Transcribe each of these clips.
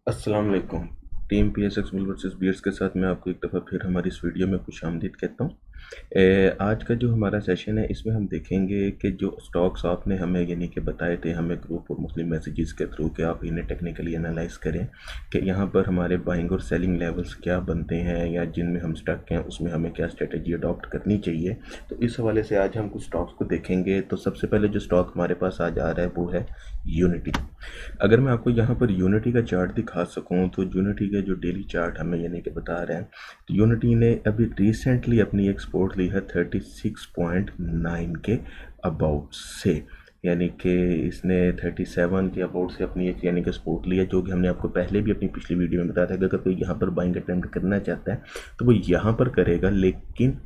अस्सलाम वालेकुम। Team PSX bull versus bears के साथ मैं आपको एक दफ़ा फिर हमारी इस वीडियो में खुशामदीद कहता हूँ। आज का जो हमारा सेशन है इसमें हम देखेंगे कि जो स्टॉक्स आपने हमें यानी कि बताए थे हमें ग्रुप और मुस्लिम मैसेजेस के थ्रू कि आप इन्हें टेक्निकली एनालाइज करें कि यहाँ पर हमारे बाइंग और सेलिंग लेवल्स क्या बनते हैं या जिनमें हम स्टक हैं उसमें हमें क्या स्ट्रेटजी अडॉप्ट करनी चाहिए। तो इस हवाले से आज हम कुछ स्टॉक्स को देखेंगे। तो सबसे पहले जो स्टॉक हमारे पास आज आ रहा है वो है यूनिटी। अगर मैं आपको यहाँ पर यूनिटी का चार्ट दिखा सकूँ तो यूनिटी का जो डेली चार्ट हमें यानी कि बता रहे हैं, तो यूनिटी ने अभी रिसेंटली अपनी एक्सपोर्ट ली है 36.9 के अबाउट से, यानी कि इसने 37 के अबाउट से अपनी एक यानी कि सपोर्ट लिया, जो कि हमने आपको पहले भी अपनी पिछली वीडियो में बताया था कि अगर कोई यहाँ पर बाइंग अटैम्प्ट करना चाहता है तो वो यहाँ पर करेगा, लेकिन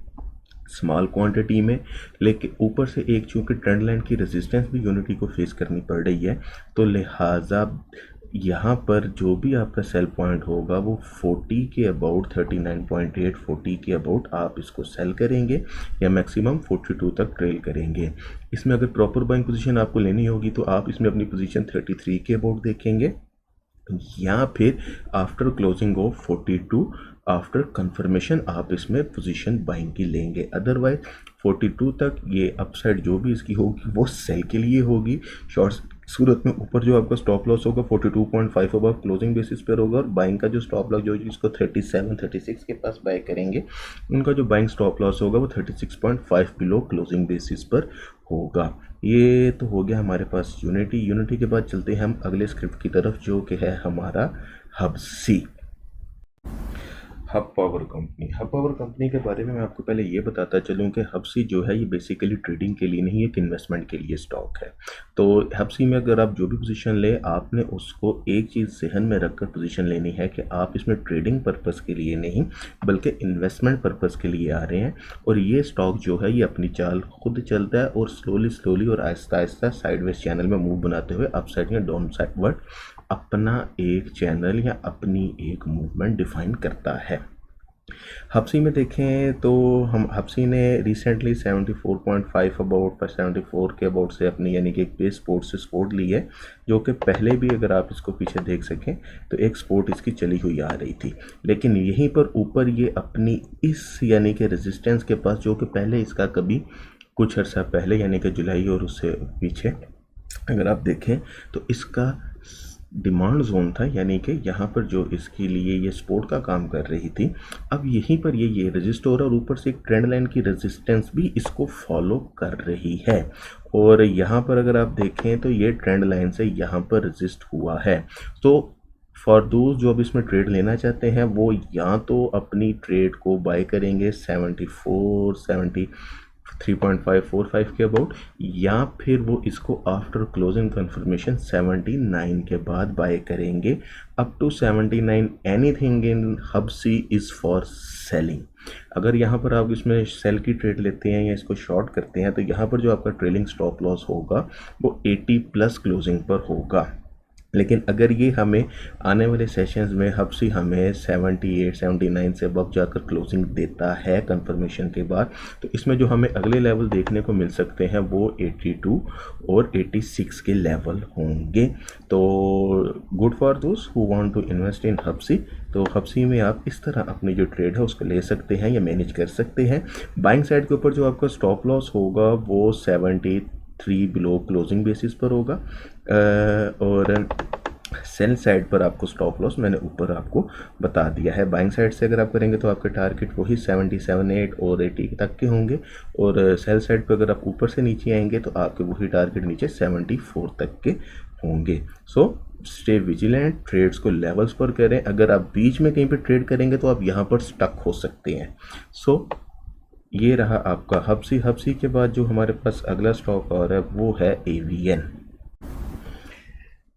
स्मॉल क्वांटिटी में। लेकिन ऊपर से एक चूँकि ट्रेंड लाइन की रेजिस्टेंस भी यूनिटी को फेस करनी पड़ रही है, तो लिहाजा यहाँ पर जो भी आपका सेल पॉइंट होगा वो 40 के अबाउट 39.8 40 के अबाउट आप इसको सेल करेंगे या मैक्सिमम 42 तक ट्रेल करेंगे। इसमें अगर प्रॉपर बाइंग पोजीशन आपको लेनी होगी तो आप इसमें अपनी पोजीशन 33 के अबाउट देखेंगे या फिर after closing of 42 after confirmation आप इसमें पोजीशन बाइंग की लेंगे। अदरवाइज 42 तक ये अपसाइड जो भी इसकी होगी वो सेल के लिए होगी। शॉर्ट सूरत में ऊपर जो आपका स्टॉप लॉस होगा 42.5 अबव क्लोजिंग बेसिस पर होगा, और बाइंग का जो स्टॉप लॉस जो जिसको 37-36 के पास बाय करेंगे उनका जो बाइंग स्टॉप लॉस होगा वो 36.5 बिलो क्लोजिंग बेसिस पर होगा। ये तो हो गया हमारे पास यूनिटी के बाद चलते हैं हम अगले स्क्रिप्ट की तरफ, जो कि है हमारा हबसी। हब पावर कंपनी के बारे में मैं आपको पहले ये बताता चलूँ कि हबसी जो है ये बेसिकली ट्रेडिंग के लिए नहीं, एक इन्वेस्टमेंट के लिए स्टॉक है। तो हबसी में अगर आप जो भी पोजीशन ले, आपने उसको एक चीज़ जहन में रखकर पोजीशन लेनी है कि आप इसमें ट्रेडिंग पर्पस के लिए नहीं बल्कि इन्वेस्टमेंट पर्पस के लिए आ रहे हैं। और ये स्टॉक जो है ये अपनी चाल खुद चलता है और स्लोली और आहिस्ता आहिस्ता साइडवेज चैनल में मूव बनाते हुए अपसाइड या डाउन साइडवर्ड अपना एक चैनल या अपनी एक मूवमेंट डिफाइन करता है। हबसी में देखें तो हम हबसी ने रिसेंटली 74.5 अबाउट पर 74 के अबाउट से अपनी यानी कि एक बेस स्पोर्ट से सपोर्ट ली है, जो कि पहले भी अगर आप इसको पीछे देख सकें तो एक सपोर्ट इसकी चली हुई आ रही थी, लेकिन यहीं पर ऊपर ये अपनी इस यानी कि रेजिस्टेंस के पास, जो कि पहले इसका कभी कुछ अर्सा पहले यानी कि जुलाई और उससे पीछे अगर आप देखें तो इसका डिमांड जोन था, यानी कि यहाँ पर जो इसके लिए ये सपोर्ट का काम कर रही थी, अब यहीं पर ये रजिस्ट हो रहा है और ऊपर से एक ट्रेंड लाइन की रेजिस्टेंस भी इसको फॉलो कर रही है। और यहाँ पर अगर आप देखें तो ये ट्रेंड लाइन से यहाँ पर रजिस्ट हुआ है। तो फॉर दोज जो अब इसमें ट्रेड लेना चाहते हैं वो या तो अपनी ट्रेड को बाय करेंगे 3.545 के अबाउट, या फिर वो इसको आफ्टर क्लोजिंग कंफर्मेशन 79 के बाद बाय करेंगे अप टू 79। एनीथिंग इन हबसी इज़ फॉर सेलिंग। अगर यहाँ पर आप इसमें सेल की ट्रेड लेते हैं या इसको शॉर्ट करते हैं तो यहाँ पर जो आपका ट्रेलिंग स्टॉप लॉस होगा वो 80 प्लस क्लोजिंग पर होगा। लेकिन अगर ये हमें आने वाले सेशंस में हबसी हमें 78-79 से अब जाकर क्लोजिंग देता है कंफर्मेशन के बाद, तो इसमें जो हमें अगले लेवल देखने को मिल सकते हैं वो 82 और 86 के लेवल होंगे। तो गुड फॉर दोस्त who want to invest in हबसी। तो हबसी में आप इस तरह अपनी जो ट्रेड है उसको ले सकते हैं या मैनेज कर सकते हैं। बाइंग साइड के ऊपर जो आपका स्टॉप लॉस होगा वो 73 बिलो क्लोजिंग बेसिस पर होगा, और सेल साइड पर आपको स्टॉप लॉस मैंने ऊपर आपको बता दिया है। बाइंग साइड से अगर आप करेंगे तो आपके टारगेट वही 77-8 और 80 तक के होंगे, और सेल साइड पर अगर आप ऊपर से नीचे आएंगे तो आपके वही टारगेट नीचे 74 तक के होंगे। सो स्टे विजिलेंट, ट्रेड्स को लेवल्स पर करें। अगर आप बीच में कहीं पर ट्रेड करेंगे तो आप यहाँ पर स्टक हो सकते हैं। सो ये रहा आपका हबसी के बाद जो हमारे पास अगला स्टॉक और है वो है AVN.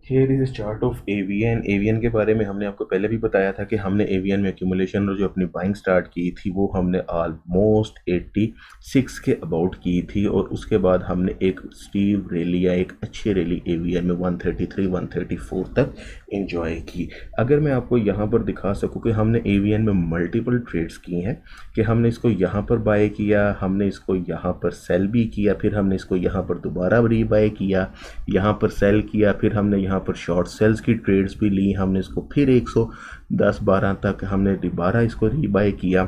Here is chart of AVN के बारे में हमने आपको पहले भी बताया था कि हमने एवीएन में एक्यूमुलेशन और जो अपनी बाइंग स्टार्ट की थी वो हमने ऑलमोस्ट 86 के अबाउट की थी, और उसके बाद हमने एक स्टीव रैली या एक अच्छी रैली एवीएन में 133-134 तक एंजॉय की। अगर मैं आपको यहाँ पर दिखा सकूँ कि हमने एवीएन में मल्टीपल ट्रेड्स की हैं, कि हमने इसको यहाँ पर बाय किया, हमने इसको यहाँ पर सेल भी किया, फिर हमने इसको यहाँ पर दोबारा री बाय किया, यहाँ पर सेल किया, फिर हमने यहाँ यहाँ पर शॉर्ट सेल्स की ट्रेड्स भी ली, हमने इसको फिर 110-12 तक हमने दोबारा इसको रीबाय किया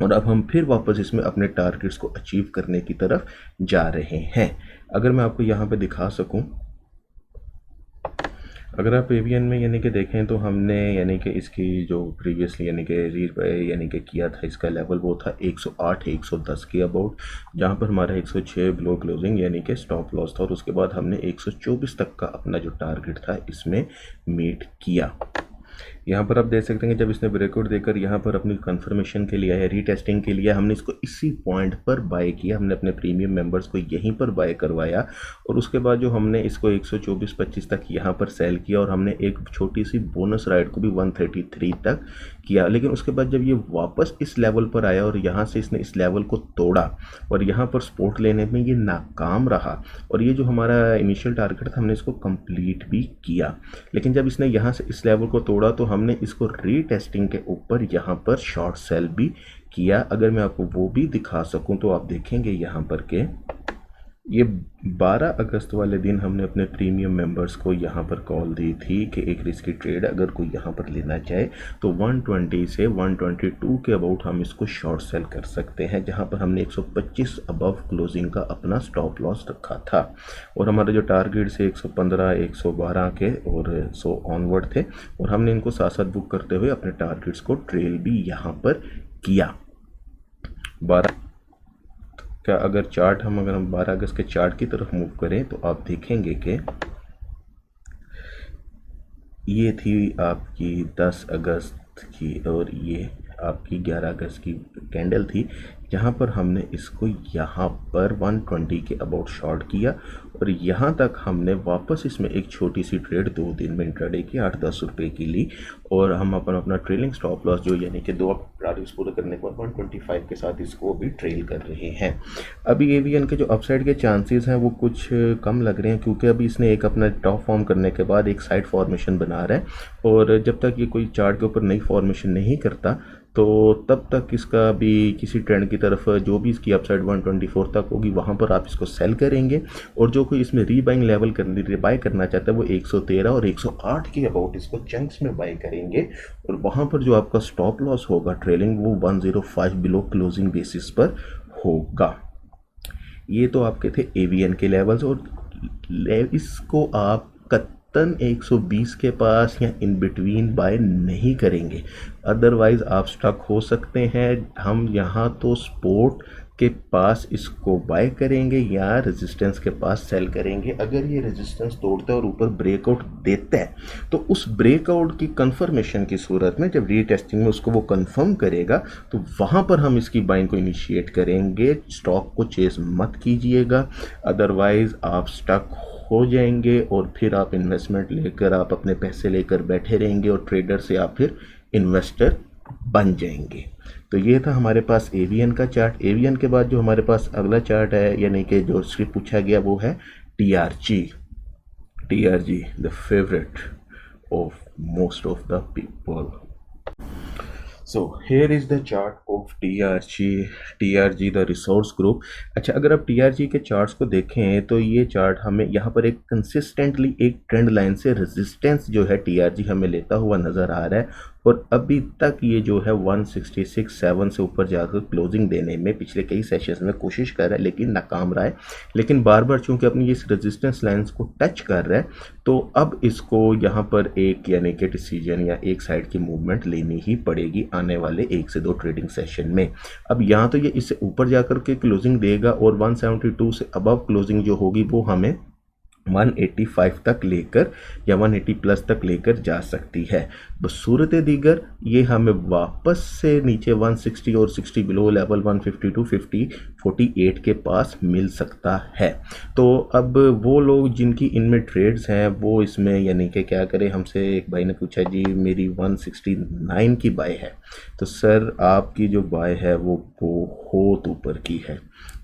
और अब हम फिर वापस इसमें अपने टारगेट्स को अचीव करने की तरफ जा रहे हैं। अगर मैं आपको यहाँ पे दिखा सकूँ, अगर आप एवीएन में यानी कि देखें तो हमने यानी कि इसकी जो प्रीवियसली यानी कि यानी कि किया था, इसका लेवल वो था 108 110 के अबाउट, जहाँ पर हमारा 106 बिलो क्लोजिंग यानी कि स्टॉप लॉस था और उसके बाद हमने 124 तक का अपना जो टारगेट था इसमें मीट किया। यहाँ पर आप देख सकते हैं कि जब इसने ब्रेकआउट देकर यहाँ पर अपनी कंफर्मेशन के लिए या रीटेस्टिंग के लिए हमने इसको इसी पॉइंट पर बाय किया, हमने अपने प्रीमियम मेंबर्स को यहीं पर बाय करवाया और उसके बाद जो हमने इसको 124-25 तक यहाँ पर सेल किया और हमने एक छोटी सी बोनस राइड को भी 133 तक किया। लेकिन उसके बाद जब ये वापस इस लेवल पर आया और यहाँ से इसने इस लेवल को तोड़ा और यहाँ पर सपोर्ट लेने में ये नाकाम रहा और ये जो हमारा इनिशियल टारगेट था हमने इसको कंप्लीट भी किया। लेकिन जब इसने यहाँ से इस लेवल को तोड़ा तो हमने इसको रीटेस्टिंग के ऊपर यहाँ पर शॉर्ट सेल भी किया। अगर मैं आपको वो भी दिखा सकूं तो आप देखेंगे यहाँ पर के ये 12 अगस्त वाले दिन हमने अपने प्रीमियम मेंबर्स को यहाँ पर कॉल दी थी कि एक रिस्की ट्रेड अगर कोई यहाँ पर लेना चाहे तो 120 से 122 के अबाउट हम इसको शॉर्ट सेल कर सकते हैं, जहाँ पर हमने 125 अबव क्लोजिंग का अपना स्टॉप लॉस रखा था और हमारा जो टारगेट से 115 112 के और 100 ऑनवर्ड थे और हमने इनको साथ साथ बुक करते हुए अपने टारगेट्स को ट्रेल भी यहाँ पर किया। 12 का अगर हम 12 अगस्त के चार्ट की तरफ मूव करें तो आप देखेंगे कि ये थी आपकी 10 अगस्त की और ये आपकी 11 अगस्त की कैंडल थी, जहाँ पर हमने इसको यहाँ पर 120 के अबाउट शॉर्ट किया और यहाँ तक हमने वापस इसमें एक छोटी सी ट्रेड 2 दिन में इंट्राडे की 8-10 रुपये की ली और हम अपना ट्रेलिंग स्टॉप लॉस जो यानी कि 2 टारगेट्स पूरे करने के बाद 125 के साथ इसको अभी ट्रेल कर रहे हैं। अभी एवीएन के जो अपसाइड के चांसेस हैं वो कुछ कम लग रहे हैं क्योंकि अभी इसने एक अपना टॉप फॉर्म करने के बाद एक साइड फॉर्मेशन बना रहा है और जब तक ये कोई चार्ट के ऊपर नई फॉर्मेशन नहीं करता तो तब तक इसका भी किसी ट्रेंड की तरफ जो भी इसकी अपसाइड 124 तक होगी वहाँ पर आप इसको सेल करेंगे और जो कोई इसमें रीबाइंग लेवल बाय करना चाहता है वो 113 और 108 के अबाउट इसको चंक्स में बाय करेंगे और वहाँ पर जो आपका स्टॉप लॉस होगा ट्रेलिंग वो 105 बिलो क्लोजिंग बेसिस पर होगा। ये तो आपके थे एवीएन के लेवल्स और इसको आप 120 के पास या इन बिटवीन बाय नहीं करेंगे, अदरवाइज आप स्टक हो सकते हैं। हम यहाँ तो सपोर्ट के पास इसको बाय करेंगे या रेजिस्टेंस के पास सेल करेंगे। अगर ये रेजिस्टेंस तोड़ता है और ऊपर ब्रेकआउट देता है तो उस ब्रेकआउट की कंफर्मेशन की सूरत में जब रीटेस्टिंग में उसको वो कंफर्म करेगा तो वहाँ पर हम इसकी बाइंग को इनिशिएट करेंगे। स्टॉक को चेस मत कीजिएगा, अदरवाइज आप स्टक हो जाएंगे और फिर आप इन्वेस्टमेंट लेकर आप अपने पैसे लेकर बैठे रहेंगे और ट्रेडर से आप फिर इन्वेस्टर बन जाएंगे। तो ये था हमारे पास एवीएन का चार्ट। एवीएन के बाद जो हमारे पास अगला चार्ट है यानी कि जो स्क्रिप्ट पूछा गया वो है TRG. TRG the favourite of most of the people. So here is the chart of TRG the resource group। अच्छा, अगर आप TRG के चार्ट्स को देखें तो ये चार्ट हमें यहाँ पर एक कंसिस्टेंटली एक ट्रेंड लाइन से रेजिस्टेंस जो है TRG हमें लेता हुआ नज़र आ रहा है और अभी तक ये जो है 166.7 से ऊपर जाकर क्लोजिंग देने में पिछले कई सेशंस में कोशिश कर रहा है लेकिन नाकाम रहा है। लेकिन बार बार चूंकि अपनी इस रेजिस्टेंस लाइंस को टच कर रहा है तो अब इसको यहाँ पर एक यानी कि डिसीजन या एक साइड की मूवमेंट लेनी ही पड़ेगी आने वाले 1 से 2 ट्रेडिंग सेशन में। अब यहाँ तो ये इससे ऊपर जाकर के क्लोजिंग देगा और 172 से अबव क्लोजिंग जो होगी वो हमें 185 तक लेकर या 180 प्लस तक लेकर जा सकती है। बस सूरत दीगर ये हमें वापस से नीचे 160 और 60 बिलो लेवल 152 50 48 के पास मिल सकता है। तो अब वो लोग जिनकी इनमें ट्रेड्स हैं वो इसमें यानी कि क्या करें। हमसे एक भाई ने पूछा जी मेरी 169 की बाय है, तो सर आपकी जो बाय है वो बहुत ऊपर की है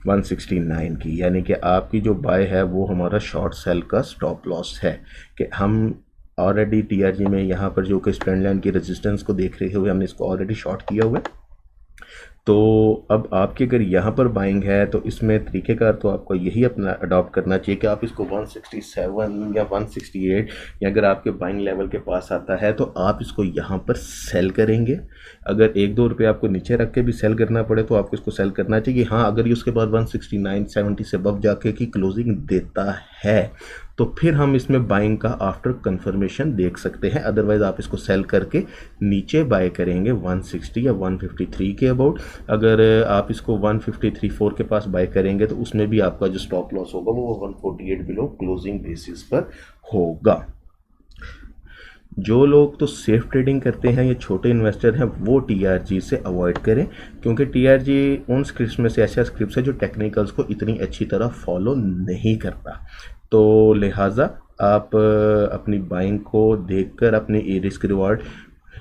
169 की, यानी कि आपकी जो बाय है वो हमारा शॉर्ट सेल का स्टॉप लॉस है कि हम ऑलरेडी टीआरजी में यहाँ पर जो कि ट्रेंड लाइन की रेजिस्टेंस को देख रहे हुए हमने इसको ऑलरेडी शॉर्ट किया हुआ है। तो अब आपकी अगर यहाँ पर बाइंग है तो इसमें तरीक़ेकार तो आपको यही अपना अडॉप्ट करना चाहिए कि आप इसको 167 या 168 या अगर आपके बाइंग लेवल के पास आता है तो आप इसको यहाँ पर सेल करेंगे। अगर 1-2 रुपये आपको नीचे रख के भी सेल करना पड़े तो आपको इसको सेल करना चाहिए। हाँ, अगर ये उसके बाद 169-70 से above जाके की क्लोजिंग देता है तो फिर हम इसमें बाइंग का आफ्टर कंफर्मेशन देख सकते हैं। अदरवाइज आप इसको सेल करके नीचे बाय करेंगे 160 या 153 के अबाउट। अगर आप इसको 153.4 के पास बाय करेंगे तो उसमें भी आपका जो स्टॉप लॉस होगा वो 148 बिलो क्लोजिंग बेसिस पर होगा। जो लोग तो सेफ ट्रेडिंग करते हैं या छोटे इन्वेस्टर हैं वो टीआरजी से अवॉइड करें, क्योंकि टीआरजी उन स्क्रिप्ट्स में से ऐसा स्क्रिप्ट्स है जो टेक्निकल्स को इतनी अच्छी तरह फॉलो नहीं करता। तो लिहाजा आप अपनी बाइंग को देखकर अपनी रिस्क रिवार्ड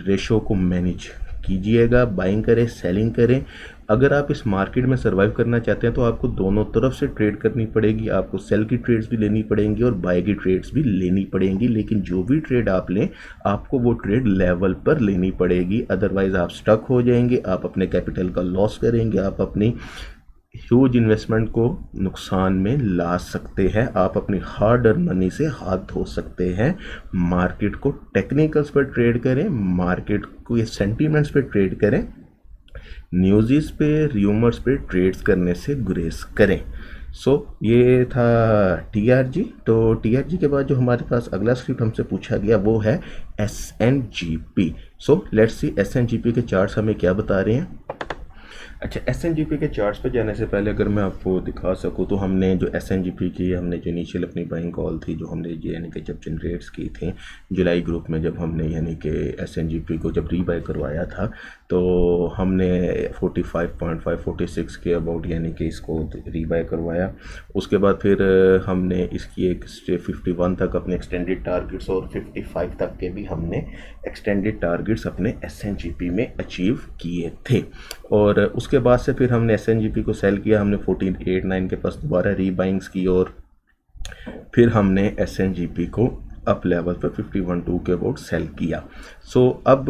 रेशो को मैनेज कीजिएगा। बाइंग करें, सेलिंग करें। अगर आप इस मार्केट में सर्वाइव करना चाहते हैं तो आपको दोनों तरफ से ट्रेड करनी पड़ेगी। आपको सेल की ट्रेड्स भी लेनी पड़ेंगी और बाय की ट्रेड्स भी लेनी पड़ेंगी, लेकिन जो भी ट्रेड आप लें आपको वो ट्रेड लेवल पर लेनी पड़ेगी। अदरवाइज आप स्टक हो जाएंगे, आप अपने कैपिटल का लॉस करेंगे, आप अपनी ह्यूज इन्वेस्टमेंट को नुकसान में ला सकते हैं, आप अपनी हार्ड अर्न मनी से हाथ धो सकते हैं। मार्केट को टेक्निकल्स पर ट्रेड करें, मार्केट को ये सेंटीमेंट्स पे ट्रेड करें, न्यूज़ पे, र्यूमर्स पे ट्रेड्स करने से गुरेज करें। ये था टीआरजी। तो टीआरजी के बाद जो हमारे पास अगला स्क्रिप्ट हमसे पूछा गया वो है एसएनजीपी। लेट्स सी एसएनजीपी के चार्ट्स हमें क्या बता रहे हैं। अच्छा, एसएनजीपी के चार्ट्स पे जाने से पहले अगर मैं आपको दिखा सकूँ तो हमने जो एसएनजीपी की हमने जो इनिशियल अपनी बाइंग कॉल थी जो हमने यानी कि जब जनरेट्स की थी जुलाई ग्रुप में, जब हमने यानी कि एसएनजीपी को जब रीबाई करवाया था तो हमने 45.5 46 के अबाउट यानी कि इसको रीबाई करवाया। उसके बाद फिर हमने इसकी एक 51 तक अपने एक्सटेंडेड टारगेट्स और 55 तक के भी हमने एक्सटेंडेड टारगेट्स अपने एसएनजीपी में अचीव किए थे। और उसके बाद से फिर हमने एसएनजीपी को सेल किया, हमने 14.89 के पास दोबारा रीबाइंग्स की और फिर हमने एसएनजीपी को अप लेवल पर 51.2 के अबाउट सेल किया। अब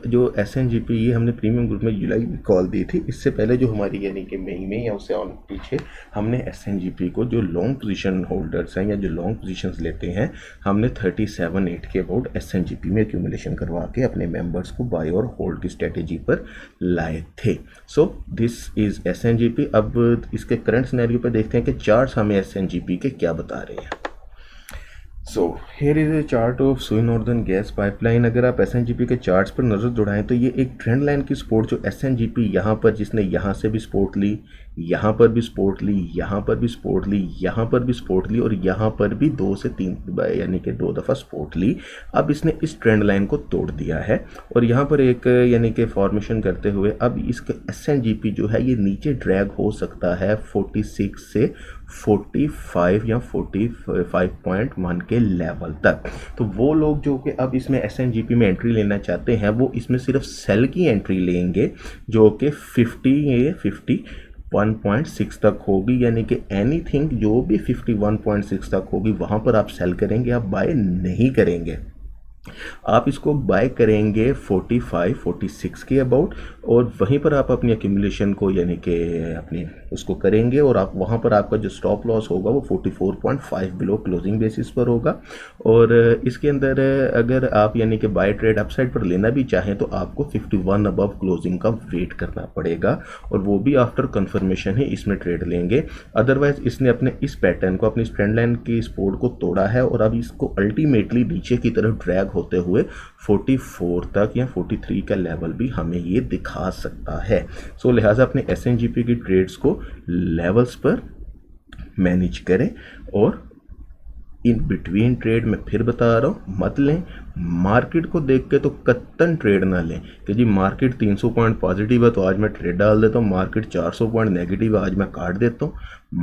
जो एसएनजीपी ये हमने प्रीमियम ग्रुप में जुलाई में कॉल दी थी। इससे पहले जो हमारी यानी कि मई में या उससे और पीछे हमने एसएनजीपी को जो लॉन्ग पोजीशन होल्डर्स हैं या जो लॉन्ग पोजीशंस लेते हैं हमने 37.8 के अबाउट एसएनजीपी में एक्यूमुलेशन करवा के अपने मेंबर्स को बाय और होल्ड की स्ट्रेटेजी पर लाए थे। This is SNGP. अब इसके करंट सिनेरियो पर देखते हैं कि चार्ट्स हमें एसएनजीपी के क्या बता रहे हैं। Here is a chart of सुई नॉर्दर्न गैस पाइपलाइन। अगर आप एसएनजीपी के चार्ट्स पर नज़र दौड़ाएं तो ये एक ट्रेंड लाइन की सपोर्ट जो एसएनजीपी यहाँ पर जिसने यहाँ से भी सपोर्ट ली, यहाँ पर भी सपोर्ट ली, यहाँ पर भी सपोर्ट ली, यहाँ पर भी सपोर्ट ली और यहाँ पर भी 2 से 3 यानी कि 2 दफ़ा सपोर्ट ली। अब इसने इस ट्रेंड लाइन को तोड़ दिया है और यहाँ पर एक यानी कि फॉर्मेशन करते हुए अब इसका एसएनजीपी जो है ये नीचे ड्रैग हो सकता है 46 से 45 या 45.1 के लेवल तक। तो वो लोग जो कि अब इसमें एसएनजीपी में एंट्री लेना चाहते हैं वो इसमें सिर्फ सेल की एंट्री लेंगे जो कि 51.6 तक होगी, यानी कि एनीथिंग जो भी 51.6 तक होगी वहाँ पर आप सेल करेंगे, आप बाय नहीं करेंगे। आप इसको बाय करेंगे 45-46 के अबाउट और वहीं पर आप अपनी एक्यूमुलेशन को यानी कि अपनी उसको करेंगे और आप वहाँ पर आपका जो स्टॉप लॉस होगा वो 44.5 बिलो क्लोजिंग बेसिस पर होगा। और इसके अंदर अगर आप यानी कि बाय ट्रेड अपसाइड पर लेना भी चाहें तो आपको 51 अबव क्लोजिंग का वेट करना पड़ेगा और वो भी आफ्टर कंफर्मेशन ही इसमें ट्रेड लेंगे। अदरवाइज इसने अपने इस पैटर्न को अपनी ट्रेंड लाइन की सपोर्ट को तोड़ा है और अब इसको अल्टीमेटली नीचे की तरफ ड्रैग होते हुए 44 तक या 43 का लेवल भी हमें ये दिखा सकता है। लिहाजा अपने एसएनजीपी की ट्रेड्स को लेवल्स पर मैनेज करें और इन बिटवीन ट्रेड में फिर बता रहा हूँ मत लें। मार्केट को देख के तो कत्तन ट्रेड ना लें कि जी मार्केट 300 पॉइंट पॉजिटिव है तो आज मैं ट्रेड डाल देता हूँ, मार्केट 400 पॉइंट नेगेटिव है आज मैं काट देता हूँ।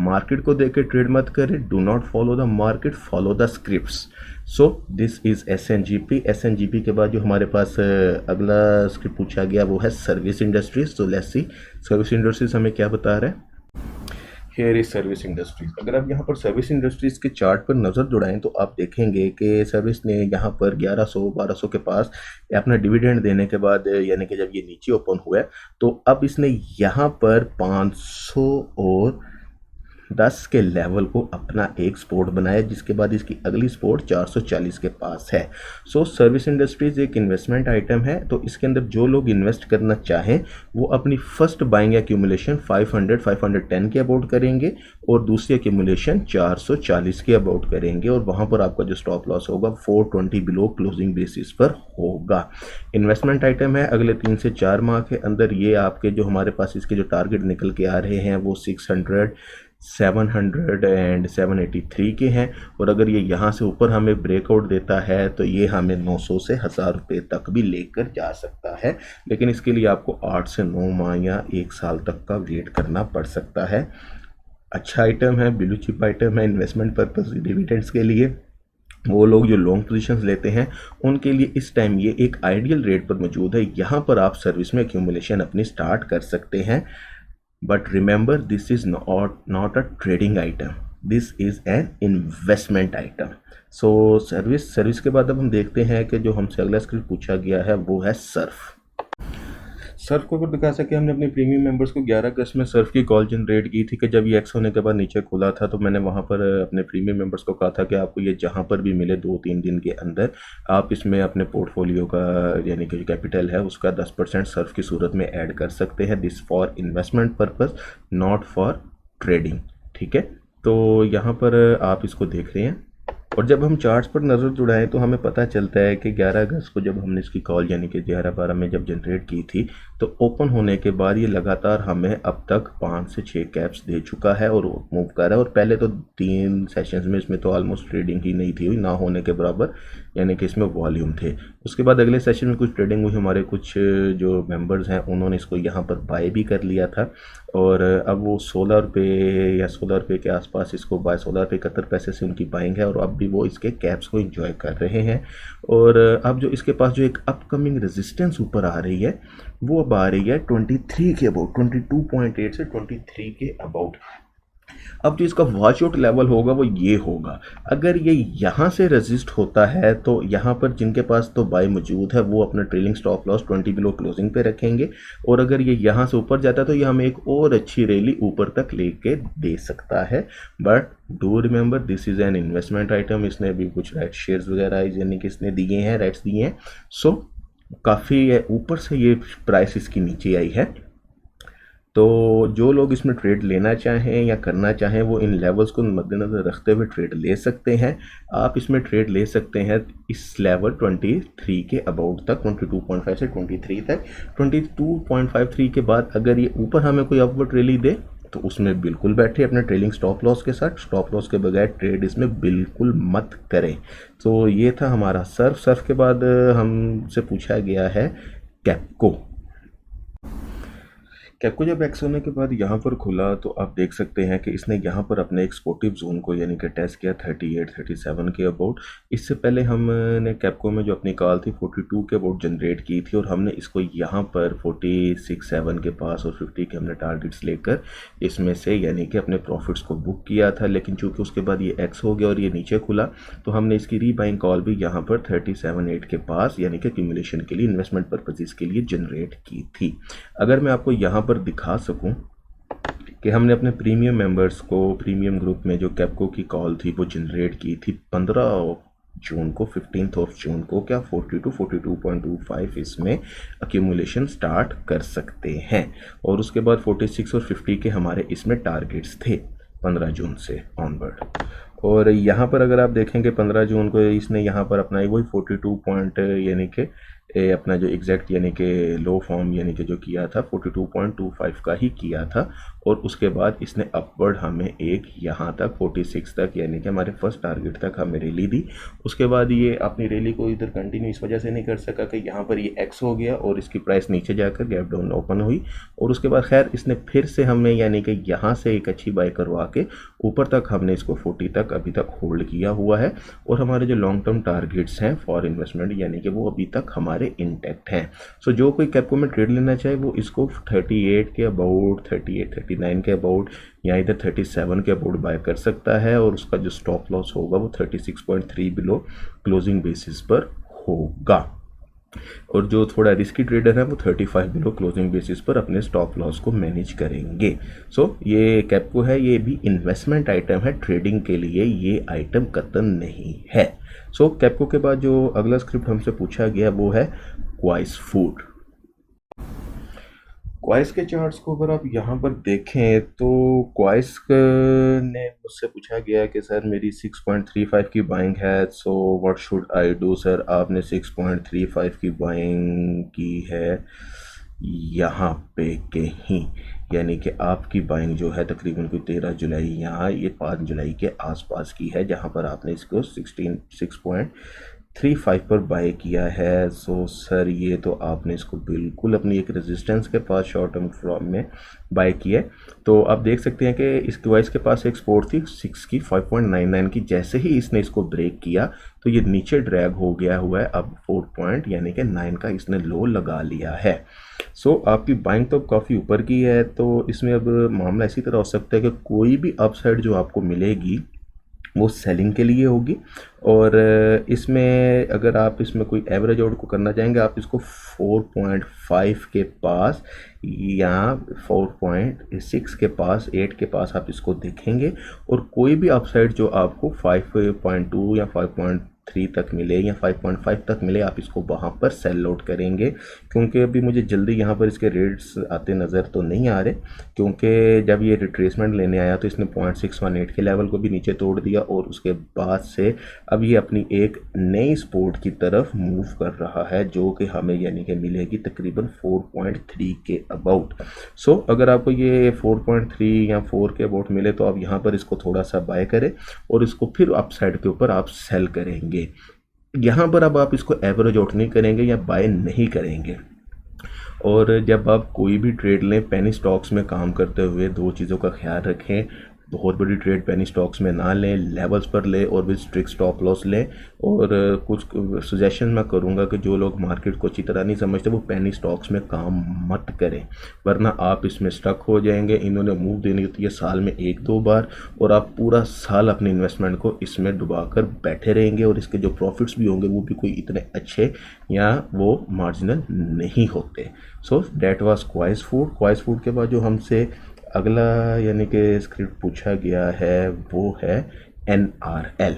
मार्केट को देख के ट्रेड मत करें। Do not follow the market, follow the scripts. This is SNGP. SNGP के बाद जो हमारे पास अगला स्क्रिप्ट पूछा गया वो है service industries. Let's see service industries हमें क्या बता रहा है। Here is service industries. अगर आप यहाँ पर सर्विस इंडस्ट्रीज के चार्ट पर नज़र दौड़ाएं तो आप देखेंगे कि सर्विस ने यहाँ पर 1100-1200 के पास अपना डिविडेंड देने के बाद, यानी कि जब ये नीचे ओपन हुआ है, तो अब इसने यहाँ पर 500 और 10 के लेवल को अपना एक सपोर्ट बनाया, जिसके बाद इसकी अगली सपोर्ट 440 के पास है। सो सर्विस इंडस्ट्रीज एक इन्वेस्टमेंट आइटम है, तो इसके अंदर जो लोग इन्वेस्ट करना चाहें वो अपनी फर्स्ट बाइंग एक्यूमुलेशन 510 के अबाउट करेंगे और दूसरी एक्यूमुलेशन 440 के अबाउट करेंगे, और वहाँ पर आपका जो स्टॉप लॉस होगा 420 बिलो क्लोजिंग बेसिस पर होगा। इन्वेस्टमेंट आइटम है, अगले 3 से 4 माह के अंदर ये आपके जो हमारे पास इसके जो टारगेट निकल के आ रहे हैं वो 600, 700 एंड 783 के हैं, और अगर ये यहाँ से ऊपर हमें ब्रेकआउट देता है तो ये हमें 900 से 1000 रुपये तक भी लेकर जा सकता है, लेकिन इसके लिए आपको 8 से 9 माह या 1 साल तक का वेट करना पड़ सकता है। अच्छा आइटम है, ब्लू चिप आइटम है, इन्वेस्टमेंट पर्पस डिविडेंड्स के लिए। वो लोग जो लॉन्ग पोजीशंस लेते हैं उनके लिए इस टाइम ये एक आइडियल रेट पर मौजूद है। यहाँ पर आप सर्विस में एक्यूमुलेशन अपनी स्टार्ट कर सकते हैं, but remember this is not a trading item, this is an investment item. So service के बाद अब हम देखते हैं कि जो हमसे अगला स्क्रिप्ट पूछा गया है वो है सर्फ। सर्फ को अगर दिखा सके, हमने अपने प्रीमियम मेंबर्स को 11 अगस्त में सर्फ की कॉल जनरेट की थी कि जब ये एक्स होने के बाद नीचे खुला था, तो मैंने वहाँ पर अपने प्रीमियम मेंबर्स को कहा था कि आपको ये जहाँ पर भी मिले 2-3 दिन के अंदर आप इसमें अपने पोर्टफोलियो का, यानी कि जो कैपिटल है उसका 10% सर्फ की सूरत में ऐड कर सकते हैं। This for investment purpose, not for trading. ठीक है, तो यहाँ पर आप इसको देख रहे हैं, और जब हम चार्ट्स पर नज़र जुड़ाएं तो हमें पता चलता है कि 11 अगस्त को जब हमने इसकी कॉल यानी कि 11-12 में जब जनरेट की थी, तो ओपन होने के बाद ये लगातार हमें अब तक 5 से 6 कैप्स दे चुका है और मूव कर रहा है। और पहले तो 3 सेशंस में इसमें तो ऑलमोस्ट ट्रेडिंग ही नहीं थी, ना होने के बराबर, यानी कि इसमें वॉल्यूम थे। उसके बाद अगले सेशन में कुछ ट्रेडिंग हुई, हमारे कुछ जो मेंबर्स हैं उन्होंने इसको यहाँ पर बाय भी कर लिया था, और अब वो 16 रुपये या 16 रुपये के आसपास इसको बाय 16 रुपये 71 पैसे से उनकी बाइंग है, और अब भी वो इसके कैप्स को एंजॉय कर रहे हैं। और अब जो इसके पास जो एक अपकमिंग रेजिस्टेंस ऊपर आ रही है वो अब आ रही है 23 के अबाउट, 22.8 से 23 के अबाउट। अब जो इसका वॉच आउट लेवल होगा वो ये होगा, अगर ये यहाँ से रेजिस्ट होता है तो यहाँ पर जिनके पास तो बाय मौजूद है वो अपना trailing stop loss 20 below closing पे रखेंगे, और अगर ये यहाँ से ऊपर जाता है तो ये हमें एक और अच्छी रैली ऊपर तक लेके दे सकता है। But do remember this is an investment item. इसने अभी कुछ राइट शेयर्स वगैरह यानी कि इसने दिए हैं, राइट्स दिए हैं, सो काफ़ी ऊपर से ये प्राइस इसकी नीचे आई है। तो जो लोग इसमें ट्रेड लेना चाहें या करना चाहें वो इन लेवल्स को मद्देनज़र रखते हुए ट्रेड ले सकते हैं। आप इसमें ट्रेड ले सकते हैं इस लेवल 23 के अबाउट तक, 22.5 से 23 तक। 22.53 के बाद अगर ये ऊपर हमें कोई अपवर्ड रैली दे तो उसमें बिल्कुल बैठे अपने ट्रेलिंग स्टॉप लॉस के साथ। स्टॉप लॉस के बगैर ट्रेड इसमें बिल्कुल मत करें। तो ये था हमारा सर्फ के बाद हमसे पूछा गया है कैप्को जब एक्स होने के बाद यहाँ पर खुला तो आप देख सकते हैं कि इसने यहाँ पर अपने एक सपोर्टिव जोन को यानी कि टेस्ट किया 38-37 के अबाउट। इससे पहले हमने कैप्को में जो अपनी कॉल थी 42 के अबाउट जनरेट की थी, और हमने इसको यहाँ पर 46-7 के पास और 50 के हमने टारगेट्स लेकर इसमें से यानी कि अपने प्रॉफिट्स को बुक किया था। लेकिन चूँकि उसके बाद ये एक्स हो गया और ये नीचे खुला तो हमने इसकी रीबाइंग कॉल भी यहाँ पर 37-8 के पास यानी कि एक्यूमुलेशन के लिए, इन्वेस्टमेंट पर्पजेज़ के लिए जनरेट की थी। अगर मैं आपको यहाँ दिखा सकूं कि हमने अपने प्रीमियम मेंबर्स को प्रीमियम ग्रुप में जो कैप्को की कॉल थी वो जनरेट की थी 15 जून को, 15 जून को, क्या 42-42.25 इसमें अक्यूमुलेशन स्टार्ट कर सकते हैं। और उसके बाद 46 और 50 के हमारे इसमें टारगेट्स थे 15 जून से ऑनवर्ड। और यहाँ पर अगर आप देखेंगे 15 जून को इसने यहाँ पर अपना वही 42 पॉइंट यानी कि अपना जो एग्जैक्ट यानी कि लो फॉर्म यानी कि जो किया था 42.25 का ही किया था, और उसके बाद इसने अपवर्ड हमें एक यहाँ तक 46 तक यानी कि हमारे फर्स्ट टारगेट तक हमें रैली दी। उसके बाद ये अपनी रैली को इधर कंटिन्यू इस वजह से नहीं कर सका कि यहाँ पर ये एक्स हो गया और इसकी प्राइस नीचे जाकर गैप डाउन ओपन हुई, और उसके बाद खैर इसने फिर से हमें यानी कि यहाँ से एक अच्छी बाय करवा के ऊपर तक हमने इसको 40 तक अभी तक होल्ड किया हुआ है। और हमारे जो लॉन्ग टर्म टारगेट्स हैं फॉर इन्वेस्टमेंट यानी कि वो अभी तक हमारे हमारे इंटैक्ट हैं। सो जो कोई कैप्को में ट्रेड लेना चाहे वो इसको 38 के अबाउट, 38 39 के अबाउट या इधर 37 के अबाउट बाय कर सकता है, और उसका जो स्टॉप लॉस होगा वो 36.3 बिलो क्लोजिंग बेसिस पर होगा। और जो थोड़ा रिस्की ट्रेडर है वो 35 बिलो क्लोजिंग बेसिस पर अपने स्टॉप लॉस को मैनेज करेंगे। सो ये कैप्को है, ये भी इन्वेस्टमेंट आइटम है, ट्रेडिंग के लिए ये आइटम कतई नहीं है। सो कैप्को के बाद जो अगला स्क्रिप्ट हमसे पूछा गया वो है क्वाइस फूड। क्वाइस के चार्ट्स को अगर आप यहाँ पर देखें तो क्वाइस ने मुझसे पूछा गया कि सर मेरी 6.35 की बाइंग है, so what should I do. Sir आपने 6.35 की बाइंग की है यहाँ पे कहीं, यानी कि आपकी बाइंग जो है तकरीबन कोई 13 जुलाई यहाँ ये 5 जुलाई के आसपास की है, जहाँ पर आपने इसको 6.35 पर बाय किया है। सो सर ये तो आपने इसको बिल्कुल अपनी एक रेजिस्टेंस के पास शॉर्ट टर्म फ्रॉम में बाय किया है। तो आप देख सकते हैं कि इसके वाइस के पास एक सपोर्ट थी 6 की 5.99 की, जैसे ही इसने इसको ब्रेक किया तो ये नीचे ड्रैग हो गया हुआ है, अब 4 पॉइंट यानी कि 9 का इसने लो लगा लिया है। सो आपकी बाइंग तो काफ़ी ऊपर की है, तो इसमें अब मामला इसी तरह हो सकता है कि कोई भी अपसाइड जो आपको मिलेगी वो सेलिंग के लिए होगी, और इसमें अगर आप इसमें कोई एवरेज आउट को करना चाहेंगे आप इसको 4.5 के पास या 4.6 के पास, 8 के पास आप इसको देखेंगे, और कोई भी अपसाइड जो आपको 5.2 या 5.3 तक मिले या 5.5 तक मिले आप इसको वहाँ पर सेल आउट करेंगे। क्योंकि अभी मुझे जल्दी यहाँ पर इसके रेट्स आते नज़र तो नहीं आ रहे, क्योंकि जब ये रिट्रेसमेंट लेने आया तो इसने 0.618 के लेवल को भी नीचे तोड़ दिया, और उसके बाद से अब ये अपनी एक नई सपोर्ट की तरफ मूव कर रहा है, जो कि हमें यानी कि मिलेगी तकरीबन 4.3 के अबाउट। सो अगर आपको ये 4.3 या 4 के अबाउट मिले तो आप यहाँ पर इसको थोड़ा सा बाय करें और इसको फिर अपसाइड के ऊपर आप सेल करेंगे। यहाँ पर अब आप इसको एवरेज आउट नहीं करेंगे या बाय नहीं करेंगे। और जब आप कोई भी ट्रेड लें पेनी स्टॉक्स में काम करते हुए दो चीज़ों का ख्याल रखें, बहुत बड़ी ट्रेड पेनी स्टॉक्स में ना लें, लेवल्स पर लें और विद स्ट्रिक्ट स्टॉप लॉस लें। और कुछ सजेशन मैं करूंगा कि जो लोग मार्केट को अच्छी तरह नहीं समझते वो पेनी स्टॉक्स में काम मत करें, वरना आप इसमें स्टक हो जाएंगे। इन्होंने मूव देनी होती है साल में 1-2 बार, और आप पूरा साल अपने इन्वेस्टमेंट को इसमें डुबा कर बैठे रहेंगे, और इसके जो प्रॉफिट्स भी होंगे वो भी कोई इतने अच्छे या वो मार्जिनल नहीं होते। सो डैट वाज क्वाइस फूड। क्वाइस फूड के बाद जो हमसे अगला यानी कि स्क्रिप्ट पूछा गया है वो है NRL।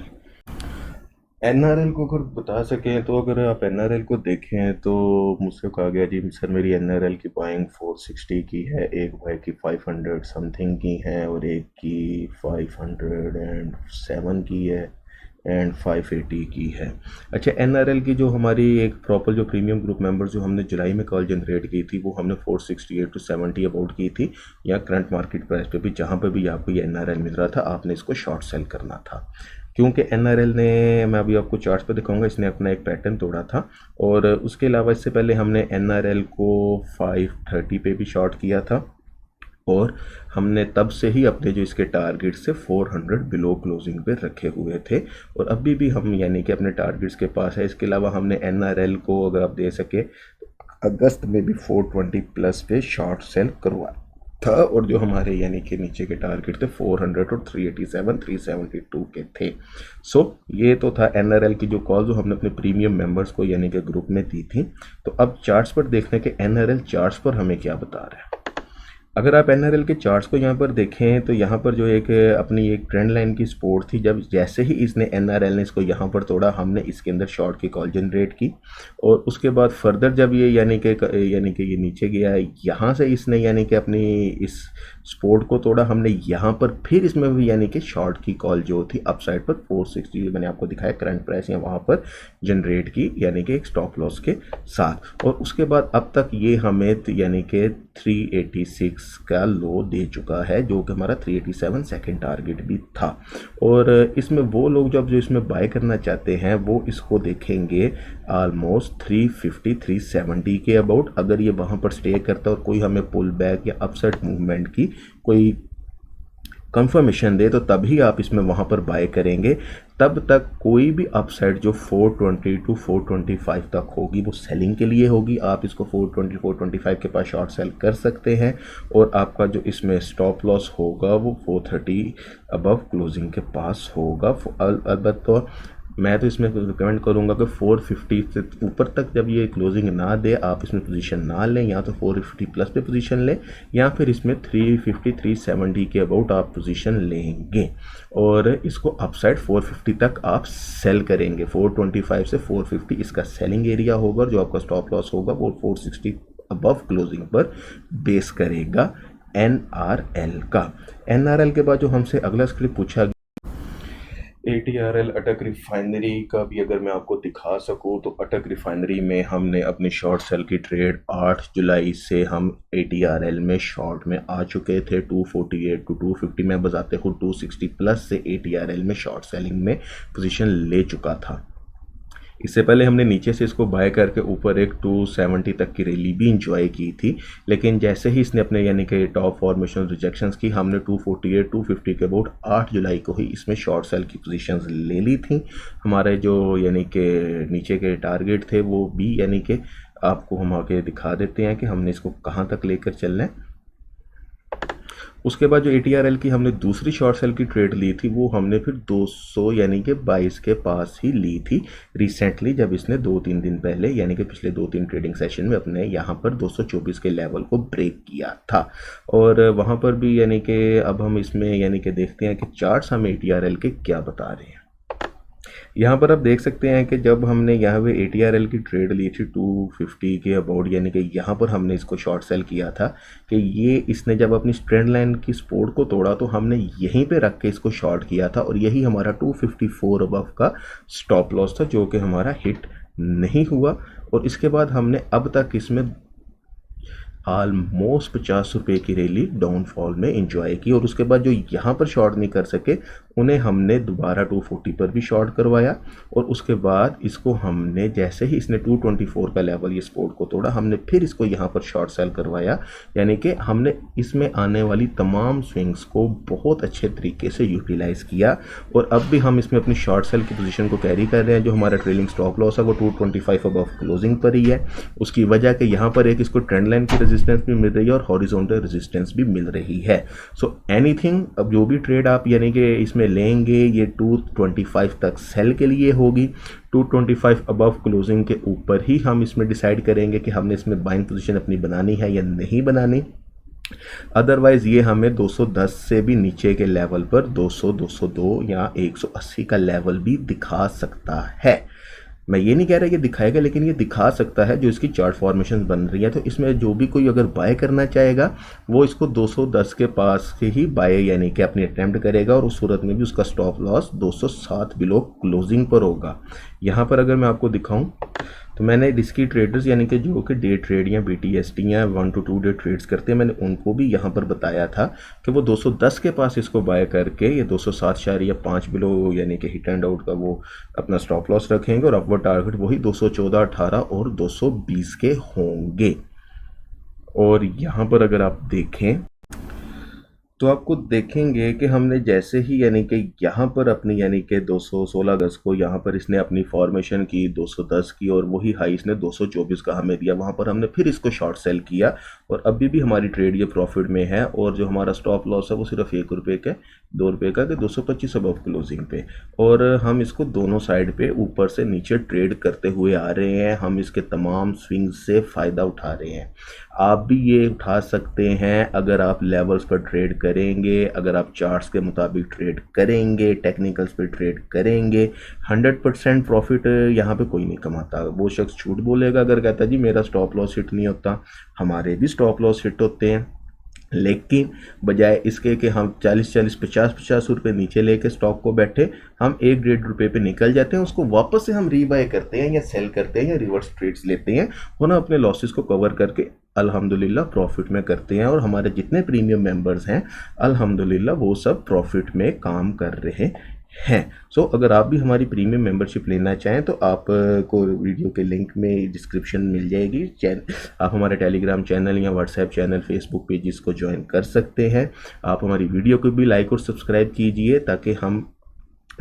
NRL को अगर बता सकें तो अगर आप NRL को देखें तो मुझसे कहा गया जी सर मेरी NRL की बाइंग 460 की है, एक भाई की 500 समथिंग की है और एक की 507 की है एंड 580 की है। अच्छा, NRL की जो हमारी एक प्रॉपर जो प्रीमियम ग्रुप मेंबर्स जो हमने जुलाई में कॉल जनरेट की थी वो हमने 468 to 70 अबाउट की थी, या करंट मार्केट प्राइस पे भी जहाँ पे भी आपको ये NRL मिल रहा था आपने इसको शॉर्ट सेल करना था। क्योंकि NRL ने, मैं अभी आपको चार्ट्स पे दिखाऊंगा, इसने अपना एक पैटर्न तोड़ा था, और उसके अलावा इससे पहले हमने NRL को 530 पे भी शॉर्ट किया था, और हमने तब से ही अपने जो इसके टारगेट से 400 बिलो क्लोजिंग पे रखे हुए थे, और अभी भी हम यानी कि अपने टारगेट्स के पास है। इसके अलावा हमने NRL को अगर आप दे सके तो अगस्त में भी 420 प्लस पे शॉर्ट सेल करवा था, और जो हमारे यानी कि नीचे के टारगेट थे 400 और 387 372 के थे। सो ये तो था NRL की जो कॉल जो हमने अपने प्रीमियम मेंबर्स को यानी कि ग्रुप में दी थी। तो अब चार्ट्स पर देखने के NRL चार्ट्स पर हमें क्या बता रहा है। अगर आप NRL के चार्ट्स को यहाँ पर देखें तो यहाँ पर जो एक अपनी एक ट्रेंड लाइन की सपोर्ट थी, जब जैसे ही इसने NRL ने इसको यहाँ पर तोड़ा हमने इसके अंदर शॉर्ट की कॉल जनरेट की, और उसके बाद फर्दर जब ये यानी कि ये नीचे गया यहाँ से इसने यानी कि अपनी इस सपोर्ट को तोड़ा, हमने यहाँ पर फिर इसमें भी यानी कि शॉर्ट की कॉल जो थी अपसाइड पर 460 मैंने आपको दिखाया करंट प्राइस या वहाँ पर जनरेट की यानी कि एक स्टॉप लॉस के साथ, और उसके बाद अब तक ये हमें यानी कि 386 का लो दे चुका है, जो कि हमारा 387 सेकंड टारगेट भी था। और इसमें वो लोग जो इसमें बाय करना चाहते हैं वो इसको देखेंगे ऑलमोस्ट 350 370 के अबाउट। अगर ये वहाँ पर स्टे करता है और कोई हमें पुल बैक या अपसाइड मूवमेंट की कोई कंफर्मेशन दे तो तभी आप इसमें वहाँ पर बाय करेंगे। तब तक कोई भी अपसाइड जो 420 टू 425 तक होगी वो सेलिंग के लिए होगी। आप इसको 420 425 के पास शॉर्ट सेल कर सकते हैं और आपका जो इसमें स्टॉप लॉस होगा वो 430 अबव क्लोजिंग के पास होगा। अलबत्ता मैं तो इसमें रिकमेंड करूंगा कि 450 से ऊपर तक जब ये क्लोजिंग ना दे आप इसमें पोजीशन ना लें, या तो 450 प्लस पे पोजीशन लें या फिर इसमें 350 370 के अबाउट आप पोजीशन लेंगे और इसको अपसाइड 450 तक आप सेल करेंगे। 425 से 450 इसका सेलिंग एरिया होगा और जो आपका स्टॉप लॉस होगा वो 460 अबव क्लोजिंग पर बेस करेगा NRL का। NRL के बाद जो हमसे अगला स्क्रिप्ट पूछा ATRL अटक रिफाइनरी का भी अगर मैं आपको दिखा सकूं तो अटक रिफाइनरी में हमने अपनी शॉर्ट सेल की ट्रेड 8 जुलाई से हम ATRL में शॉर्ट में आ चुके थे। 248 टू 250 में बजाते हुए 260 प्लस से ATRL में शॉर्ट सेलिंग में पोजीशन ले चुका था। इससे पहले हमने नीचे से इसको बाय करके ऊपर एक 270 तक की रैली भी इंजॉय की थी, लेकिन जैसे ही इसने अपने यानी कि टॉप फॉर्मेशन रिजेक्शंस की हमने 248 250 के अबाउट 8 जुलाई को ही इसमें शॉर्ट सेल की पोजीशंस ले ली थी। हमारे जो यानी कि नीचे के टारगेट थे वो भी यानी कि आपको हम आगे दिखा देते हैं कि हमने इसको कहाँ तक लेकर चलना है। उसके बाद जो ATRL की हमने दूसरी शॉर्ट सेल की ट्रेड ली थी वो हमने फिर 200 यानी कि 22 के पास ही ली थी रिसेंटली, जब इसने 2-3 दिन पहले यानी कि पिछले 2-3 ट्रेडिंग सेशन में अपने यहाँ पर 224 के लेवल को ब्रेक किया था। और वहाँ पर भी यानी कि अब हम इसमें यानी कि देखते हैं कि चार्ट्स हमें ATRL के क्या बता रहे हैं। यहाँ पर आप देख सकते हैं कि जब हमने यहाँ पे ATRL की ट्रेड ली थी 250 के अबाउट, यानी कि यहाँ पर हमने इसको शॉर्ट सेल किया था कि ये इसने जब अपनी ट्रेंड लाइन की सपोर्ट को तोड़ा तो हमने यहीं पे रख के इसको शॉर्ट किया था और यही हमारा 254 अबव का स्टॉप लॉस था जो कि हमारा हिट नहीं हुआ। और इसके बाद हमने अब तक इसमें ऑलमोस्ट 50 रुपये की रैली डाउनफॉल में इंजॉय की और उसके बाद जो यहाँ पर शॉर्ट नहीं कर सके उन्हें हमने दोबारा 240 पर भी शॉर्ट करवाया और उसके बाद इसको हमने जैसे ही इसने 224 का लेवल ये सपोर्ट को तोड़ा हमने फिर इसको यहाँ पर शॉर्ट सेल करवाया। यानी कि हमने इसमें आने वाली तमाम स्विंग्स को बहुत अच्छे तरीके से यूटिलाइज किया और अब भी हम इसमें अपनी शॉर्ट सेल की पोजीशन को कैरी कर रहे हैं। जो हमारा ट्रेलिंग स्टॉप लॉस है वो 225 अबव क्लोजिंग पर ही है। उसकी वजह कि यहाँ पर एक इसको ट्रेंड लाइन की रेजिस्टेंस भी मिल रही है और हॉरिजॉन्टल रेजिस्टेंस भी मिल रही है। सो एनीथिंग, अब जो भी ट्रेड आप यानी कि इसमें लेंगे ये 225 तक सेल के लिए होगी। 225 अबव क्लोजिंग के ऊपर ही हम इसमें डिसाइड करेंगे कि हमने इसमें बाइंग पोजीशन अपनी बनानी है या नहीं बनानी। अदरवाइज ये हमें 210 से भी नीचे के लेवल पर 200 202 या 180 का लेवल भी दिखा सकता है। मैं ये नहीं कह रहा कि दिखाएगा, लेकिन ये दिखा सकता है जो इसकी चार्ट फॉर्मेशन बन रही है। तो इसमें जो भी कोई अगर बाय करना चाहेगा वो इसको 210 के पास से ही बाय यानी कि अपनी अटेम्प्ट करेगा और उस सूरत में भी उसका स्टॉप लॉस 207 बिलो क्लोजिंग पर होगा। यहाँ पर अगर मैं आपको दिखाऊं तो मैंने रिस्की ट्रेडर्स यानी कि जो कि डे ट्रेड या BTST या 1 to 2 डे ट्रेड्स करते हैं, मैंने उनको भी यहाँ पर बताया था कि वो 210 के पास इसको बाय करके ये 207.5 बिलो यानी कि हिट एंड आउट का वो अपना स्टॉप लॉस रखेंगे और अपवर्ड टारगेट वही 214, 18 और 220 के होंगे। और यहाँ पर अगर आप देखें तो आपको देखेंगे कि हमने जैसे ही यानी कि यहाँ पर अपनी यानी कि 216 अगस्त को यहाँ पर इसने अपनी फॉर्मेशन की 210 की और वही हाई इसने 224 का हमें दिया, वहाँ पर हमने फिर इसको शॉर्ट सेल किया और अभी भी हमारी ट्रेड ये प्रॉफिट में है। और जो हमारा स्टॉप लॉस है वो सिर्फ 1 रुपये का 2 रुपये का कि 225 अबव क्लोजिंग पे। और हम इसको दोनों साइड पे ऊपर से नीचे ट्रेड करते हुए आ रहे हैं। हम इसके तमाम स्विंग से फ़ायदा उठा रहे हैं। आप भी ये उठा सकते हैं अगर आप लेवल्स पर ट्रेड करेंगे, अगर आप चार्ट्स के मुताबिक ट्रेड करेंगे, टेक्निकल्स पे ट्रेड करेंगे। 100% प्रॉफिट यहाँ पे कोई नहीं कमाता। वो शख्स झूठ बोलेगा अगर कहता जी मेरा स्टॉप लॉस हिट नहीं होता। हमारे भी स्टॉप लॉस हिट होते हैं, लेकिन बजाय इसके कि हम 40-40 50-50 रुपये नीचे लेके स्टॉक को बैठे हम 1-1.5 रुपये पे निकल जाते हैं, उसको वापस से हम रीबाय करते हैं या सेल करते हैं या रिवर्स ट्रेड्स लेते हैं और ना अपने लॉसेस को कवर करके अल्हम्दुलिल्लाह प्रॉफिट में करते हैं। और हमारे जितने प्रीमियम मेंबर्स हैं अल्हम्दुलिल्लाह वो सब प्रॉफिट में काम कर रहे हैं। सो अगर आप भी हमारी प्रीमियम मेंबरशिप लेना चाहें तो आप को वीडियो के लिंक में डिस्क्रिप्शन मिल जाएगी। आप हमारे टेलीग्राम चैनल या व्हाट्सएप चैनल, फेसबुक पेजेस को ज्वाइन कर सकते हैं। आप हमारी वीडियो को भी लाइक और सब्सक्राइब कीजिए ताकि हम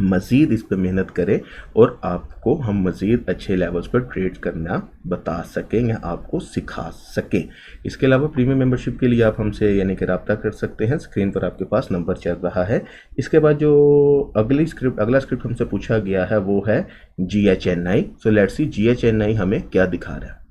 मज़ीद इस पर मेहनत करें और आपको हम मज़ीद अच्छे लेवल्स पर ट्रेड करना बता सकें या आपको सिखा सकें। इसके अलावा प्रीमियम मेंबरशिप के लिए आप हमसे यानी कि रब्ता कर सकते हैं। स्क्रीन पर आपके पास नंबर चल रहा है। इसके बाद जो अगला स्क्रिप्ट हमसे पूछा गया है वो है GHNI। So let's see GHNI हमें क्या दिखा रहा है।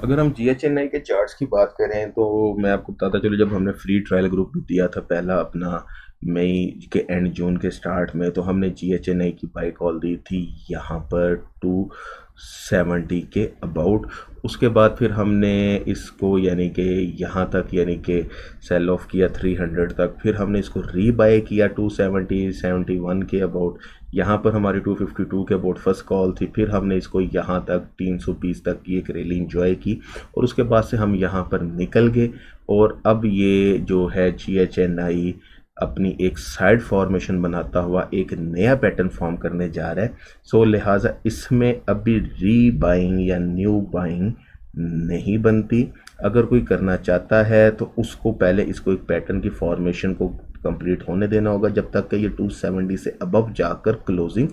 अगर हम GHNI के चार्ट्स की बात करें तो मैं आपको बताता चलूँ, जब हमने फ्री ट्रायल ग्रुप दिया था पहला अपना मई के एंड जून के स्टार्ट में, तो हमने GHNI की बाई कॉल दी थी यहाँ पर 270 के अबाउट। उसके बाद फिर हमने इसको यानी कि यहाँ तक यानी कि सेल ऑफ किया 300 तक। फिर हमने इसको रीबाई किया 271 के अबाउट। यहाँ पर हमारी 252 के अबाउट फर्स्ट कॉल थी। फिर हमने इसको यहाँ तक 320 तक की एक रैली इंजॉय की और उसके बाद से हम यहाँ पर निकल गए। और अब ये जो है GHNI अपनी एक साइड फॉर्मेशन बनाता हुआ एक नया पैटर्न फॉर्म करने जा रहा है। सो लिहाजा इसमें अभी री बाइंग या न्यू बाइंग नहीं बनती। अगर कोई करना चाहता है तो उसको पहले इसको एक पैटर्न की फॉर्मेशन को कंप्लीट होने देना होगा, जब तक कि ये 270 से अबव जाकर क्लोजिंग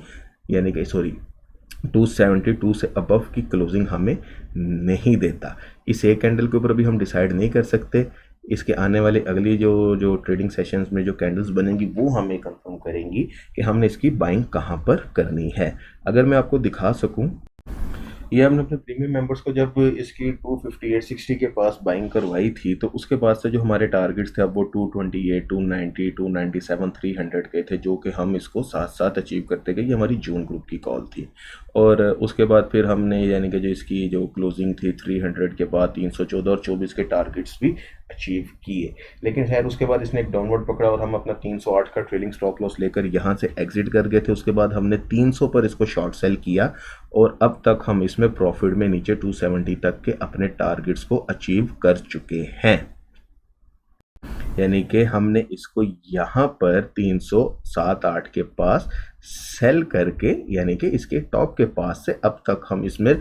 यानी कि 272 से अबव की क्लोजिंग हमें नहीं देता। इस एक कैंडल के ऊपर अभी हम डिसाइड नहीं कर सकते। इसके आने वाले अगली जो ट्रेडिंग सेशंस में जो कैंडल्स बनेंगी वो हमें कंफर्म करेंगी कि हमने इसकी बाइंग कहाँ पर करनी है। अगर मैं आपको दिखा सकूं, ये हमने अपने प्रीमियम मेंबर्स को जब इसकी 258-60 के पास बाइंग करवाई थी तो उसके बाद से जो हमारे टारगेट्स थे अब वो 228, 290, 297, 300 के थे, जो कि हम इसको साथ साथ अचीव करते गए। ये हमारी जून ग्रुप की कॉल थी। और उसके बाद फिर हमने यानी कि जो इसकी जो क्लोजिंग थी 300 के बाद 314 और 24 के टारगेट्स भी अचीव किए। लेकिन खैर उसके बाद इसने एक डाउनवर्ड पकड़ा और हम अपना 308 का ट्रेलिंग स्टॉप लॉस लेकर यहाँ से एग्जिट कर गए थे। उसके बाद हमने 300 पर इसको शॉर्ट सेल किया और अब तक हम इसमें प्रॉफिट में नीचे 270 तक के अपने टारगेट्स को अचीव कर चुके हैं। यानी कि हमने इसको यहाँ पर 307-8 के पास सेल करके यानी कि इसके टॉप के पास से अब तक हम इसमें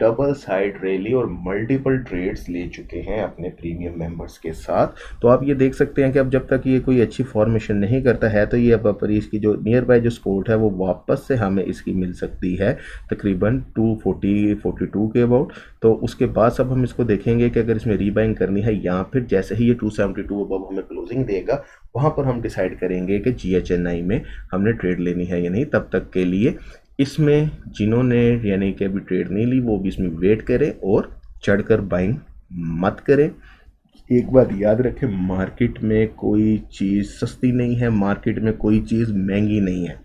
डबल साइड रैली और मल्टीपल ट्रेड्स ले चुके हैं अपने प्रीमियम मेंबर्स के साथ। तो आप ये देख सकते हैं कि अब जब तक ये कोई अच्छी फॉर्मेशन नहीं करता है तो ये अब इसकी जो नियर बाय जो सपोर्ट है वो वापस से हमें इसकी मिल सकती है तकरीबन 242 के अबाउट। तो उसके बाद सब हम इसको देखेंगे कि अगर इसमें रीबाइंग करनी है या फिर जैसे ही ये 272 अबव हमें क्लोजिंग देगा वहाँ पर हम डिसाइड करेंगे कि GHNI में हमने ट्रेड लेनी है या नहीं। तब तक के लिए इसमें जिन्होंने यानी कि अभी ट्रेड नहीं ली वो भी इसमें वेट करें और चढ़कर बाइंग मत करें। एक बात याद रखें, मार्केट में कोई चीज़ सस्ती नहीं है, मार्केट में कोई चीज़ महंगी नहीं है।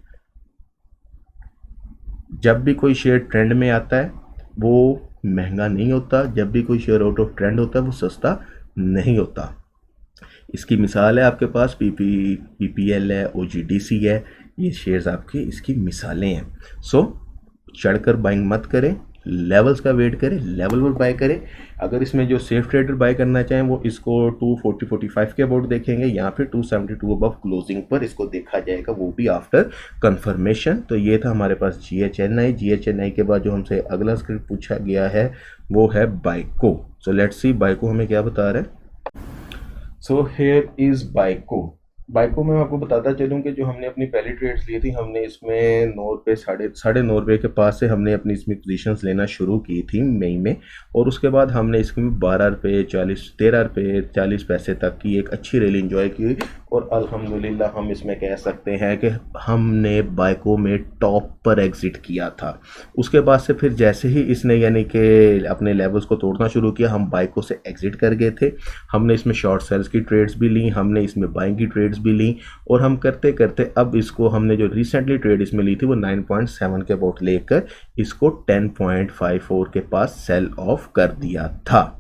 जब भी कोई शेयर ट्रेंड में आता है वो महंगा नहीं होता, जब भी कोई शेयर आउट ऑफ ट्रेंड होता है वो सस्ता नहीं होता। इसकी मिसाल है आपके पास PPL है, OGDC है, ये शेयर्स आपके इसकी मिसालें हैं। सो चढ़कर बाइंग मत करें, लेवल्स का वेट करें, लेवल पर बाय करें। अगर इसमें जो सेफ ट्रेडर बाय करना चाहें वो इसको 240-45 के अबाउट देखेंगे या फिर 272 अबव क्लोजिंग पर इसको देखा जाएगा, वो भी आफ्टर कंफर्मेशन। तो ये था हमारे पास GHNI के बाद जो हमसे अगला स्क्रिप्ट पूछा गया है वो है बाइको। सो लेट्स सी बाइको हमें क्या बता रहा है। सो हेयर इज बाइको में आपको बताता चलूँ कि जो हमने अपनी पहली ट्रेड्स ली थी हमने इसमें 9 रुपये साढ़े 9 रुपये के पास से हमने अपनी इसमें पोजीशंस लेना शुरू की थी मई में। और उसके बाद हमने इसमें 13 रुपये 40 पैसे तक की एक अच्छी रैली इंजॉय की और अल्हम्दुलिल्लाह हम इसमें कह सकते हैं कि हमने बाइको में टॉप पर एग्जिट किया था। उसके बाद से फिर जैसे ही इसने यानी कि अपने लेवल्स को तोड़ना शुरू किया हम बाइको से एग्जिट कर गए थे। हमने इसमें शॉर्ट सेल्स की ट्रेड्स भी ली, हमने इसमें बाइंग की ट्रेड्स भी ली और हम करते करते अब इसको हमने जो रिसेंटली ट्रेड इसमें ली थी वो 9.7 के अबाउट लेकर इसको 10.54 के पास सेल ऑफ कर दिया था।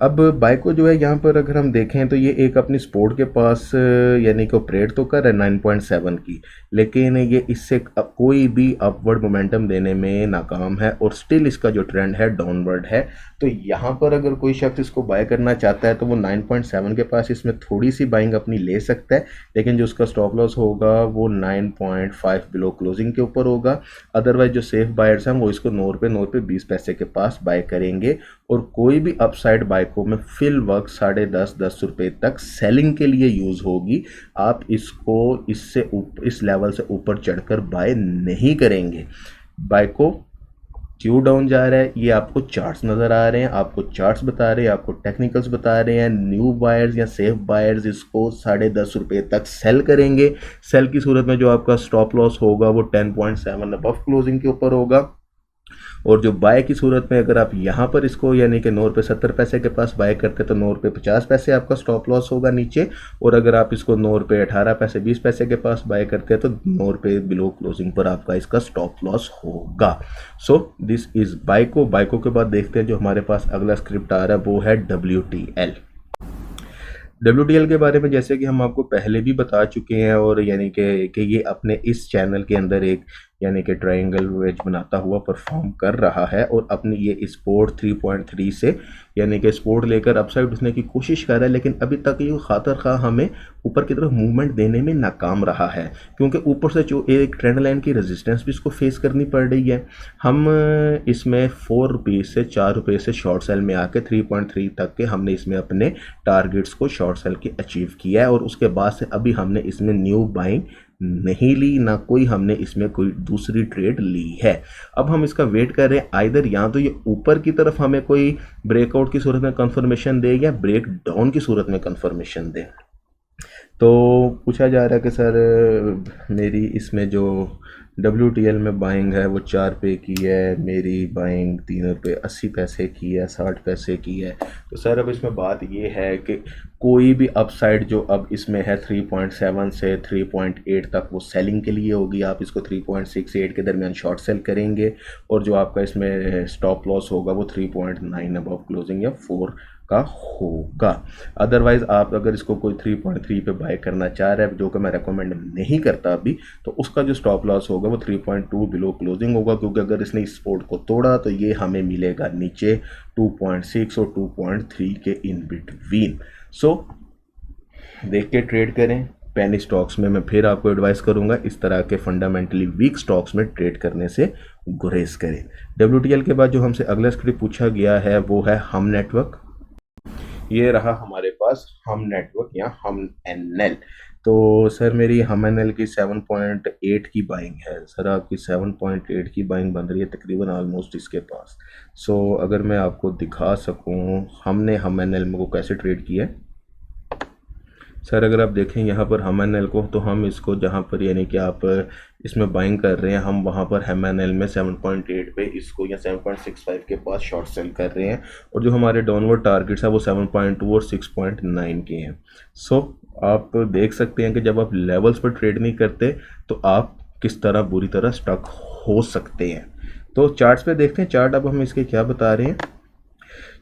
अब बाय को जो है यहाँ पर अगर हम देखें तो ये एक अपनी सपोर्ट के पास यानी कि ऑपरेट तो कर रहा है 9.7 की, लेकिन ये इससे कोई भी अपवर्ड मोमेंटम देने में नाकाम है और स्टिल इसका जो ट्रेंड है डाउनवर्ड है। तो यहाँ पर अगर कोई शख्स इसको बाय करना चाहता है तो वो 9.7 के पास इसमें थोड़ी सी बाइंग अपनी ले सकता है, लेकिन जो उसका स्टॉप लॉस होगा वो 9.5 बिलो क्लोजिंग के ऊपर होगा। अदरवाइज जो सेफ बायर्स हैं वो इसको 9 रुपये 20 पैसे के पास बाय करेंगे और कोई भी अपसाइड बाय को में फिल वक्त 10.5 रुपये तक सेलिंग के लिए यूज़ होगी। आप इसको इससे इस लेवल से ऊपर चढ़कर बाय नहीं करेंगे। बाय को क्यों डाउन जा रहा है ये आपको चार्ट्स नज़र आ रहे हैं, आपको चार्ट्स बता रहे हैं, आपको टेक्निकल्स बता रहे हैं। न्यू बायर्स या सेफ बायर्स इसको 10.5 रुपये तक सेल करेंगे। सेल की सूरत में जो आपका स्टॉप लॉस होगा वो 10.7 अबव क्लोजिंग के ऊपर होगा। और जो बाय की सूरत में अगर आप यहाँ पर इसको यानी कि 9 रुपये 70 पैसे के पास बाय करते हैं तो 9 रुपये 50 पैसे आपका स्टॉप लॉस होगा नीचे, और अगर आप इसको 9 रुपये 18 पैसे 20 पैसे के पास बाय करते हैं तो 9 रुपये बिलो क्लोजिंग पर आपका इसका स्टॉप लॉस होगा। सो दिस इज बायको। बायको के बाद देखते हैं जो हमारे पास अगला स्क्रिप्ट आ रहा है वो है WTL। WTL के बारे में जैसे कि हम आपको पहले भी बता चुके हैं, और यानी कि ये अपने इस चैनल के अंदर एक यानी कि ट्रायंगल वेज बनाता हुआ परफॉर्म कर रहा है और अपनी ये स्पोर्ट 3.3 से यानी कि स्पोर्ट लेकर अपसाइड उठने की कोशिश कर रहा है, लेकिन अभी तक ये खातर खा हमें ऊपर की तरफ मूवमेंट देने में नाकाम रहा है, क्योंकि ऊपर से जो एक ट्रेंड लाइन की रेजिस्टेंस भी इसको फेस करनी पड़ रही है। हम इसमें 4 रुपये से 4 रुपये से शॉर्ट सेल में आके 3.3 तक के हमने इसमें अपने टारगेट्स को शॉर्ट सेल के अचीव किया है, और उसके बाद से अभी हमने इसमें न्यू बाइंग नहीं ली, ना कोई हमने इसमें कोई दूसरी ट्रेड ली है। अब हम इसका वेट कर रहे हैं आइदर या तो ये ऊपर की तरफ हमें कोई ब्रेकआउट की सूरत में कंफर्मेशन दे या ब्रेक डाउन की सूरत में कंफर्मेशन दे। तो पूछा जा रहा है कि सर मेरी इसमें जो WTL में बाइंग है वो 4 रुपये की है, मेरी बाइंग 3 रुपये 80 पैसे की है, 60 पैसे की है। तो सर अब इसमें बात ये है कि कोई भी अपसाइड जो अब इसमें है 3.7 से 3.8 तक वो सेलिंग के लिए होगी। आप इसको 3.68 के दरमियान शॉर्ट सेल करेंगे, और जो आपका इसमें स्टॉप लॉस होगा वो 3.9 अबव क्लोजिंग या 4 का होगा। अदरवाइज आप अगर इसको कोई 3.3 पे बाय करना चाह रहे हैं, जो कि मैं रेकमेंड नहीं करता अभी, तो उसका जो स्टॉप लॉस होगा वो 3.2 बिलो क्लोजिंग होगा, क्योंकि अगर इसने इस सपोर्ट को तोड़ा तो ये हमें मिलेगा नीचे 2.6 और 2.3 के इन बिटवीन। सो देख के ट्रेड करें। पेनी स्टॉक्स में मैं फिर आपको एडवाइस करूंगा इस तरह के फंडामेंटली वीक स्टॉक्स में ट्रेड करने से गुरेज करें। WTL के बाद जो हमसे अगला स्क्रिप्ट पूछा गया है वो है हम नेटवर्क। ये रहा हमारे पास हम नेटवर्क या हम NL। तो सर मेरी हम NL की 7.8 की बाइंग है। सर आपकी 7.8 की बाइंग बन रही है तकरीबन ऑलमोस्ट इसके पास। सो अगर मैं आपको दिखा सकूं हमने हम NL को कैसे ट्रेड किया है। सर अगर आप देखें यहाँ पर हम NL को, तो हम इसको जहाँ पर यानी कि आप इसमें बाइंग कर रहे हैं, हम वहाँ पर हम NL में 7.8 पे इसको या 7.65 के पास शॉर्ट सेल कर रहे हैं, और जो हमारे डाउनवर्ड टारगेट्स है वो 7.2 और 6.9 के हैं। सो आप देख सकते हैं कि जब आप लेवल्स पर ट्रेड नहीं करते तो आप किस तरह बुरी तरह स्टक हो सकते हैं। तो चार्ट्स पे देखते हैं, चार्ट अब हम इसके क्या बता रहे हैं।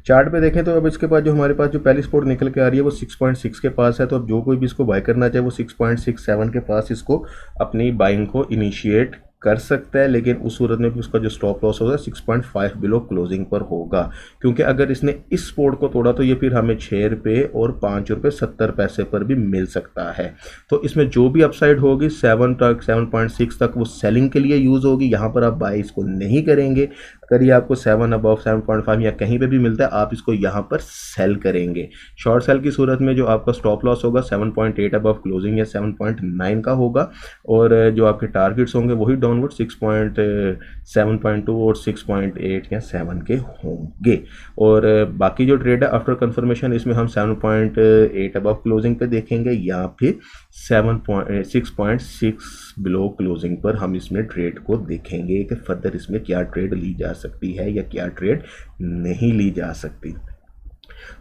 चार्ट पे देखें तो अब इसके बाद जो हमारे पास जो पहली सपोर्ट निकल के आ रही है वो 6.6 के पास है। तो अब जो कोई भी इसको बाय करना चाहे वो 6.67 के पास इसको अपनी बाइंग को इनिशिएट कर सकता है, लेकिन उस सूरत में भी उसका जो स्टॉप लॉस होगा 6.5 बिलो क्लोजिंग पर होगा, क्योंकि अगर इसने इस सपोर्ट को तोड़ा तो ये फिर हमें 6 रुपये और 5 रुपये 70 पैसे पर भी मिल सकता है। तो इसमें जो भी अपसाइड होगी 7.6 तक वो सेलिंग के लिए यूज़ होगी। यहाँ पर आप बाय इसको नहीं करेंगे। अगर ये आपको 7 अबव 7.5 या कहीं पे भी मिलता है आप इसको यहाँ पर सेल करेंगे। शॉर्ट सेल की सूरत में जो आपका स्टॉप लॉस होगा 7.8 अबव क्लोजिंग या 7.9 का होगा, और जो आपके टारगेट्स होंगे वही डाउनवर्ड 7.2 और 6.8 या 7 के होंगे। और बाकी जो ट्रेड है आफ्टर कंफर्मेशन इसमें हम 7.8 अबव क्लोजिंग पे देखेंगे या फिर 6.6 बिलो क्लोजिंग पर हम इसमें ट्रेड को देखेंगे कि फर्दर इसमें क्या ट्रेड ली जा सकती है या क्या ट्रेड नहीं ली जा सकती।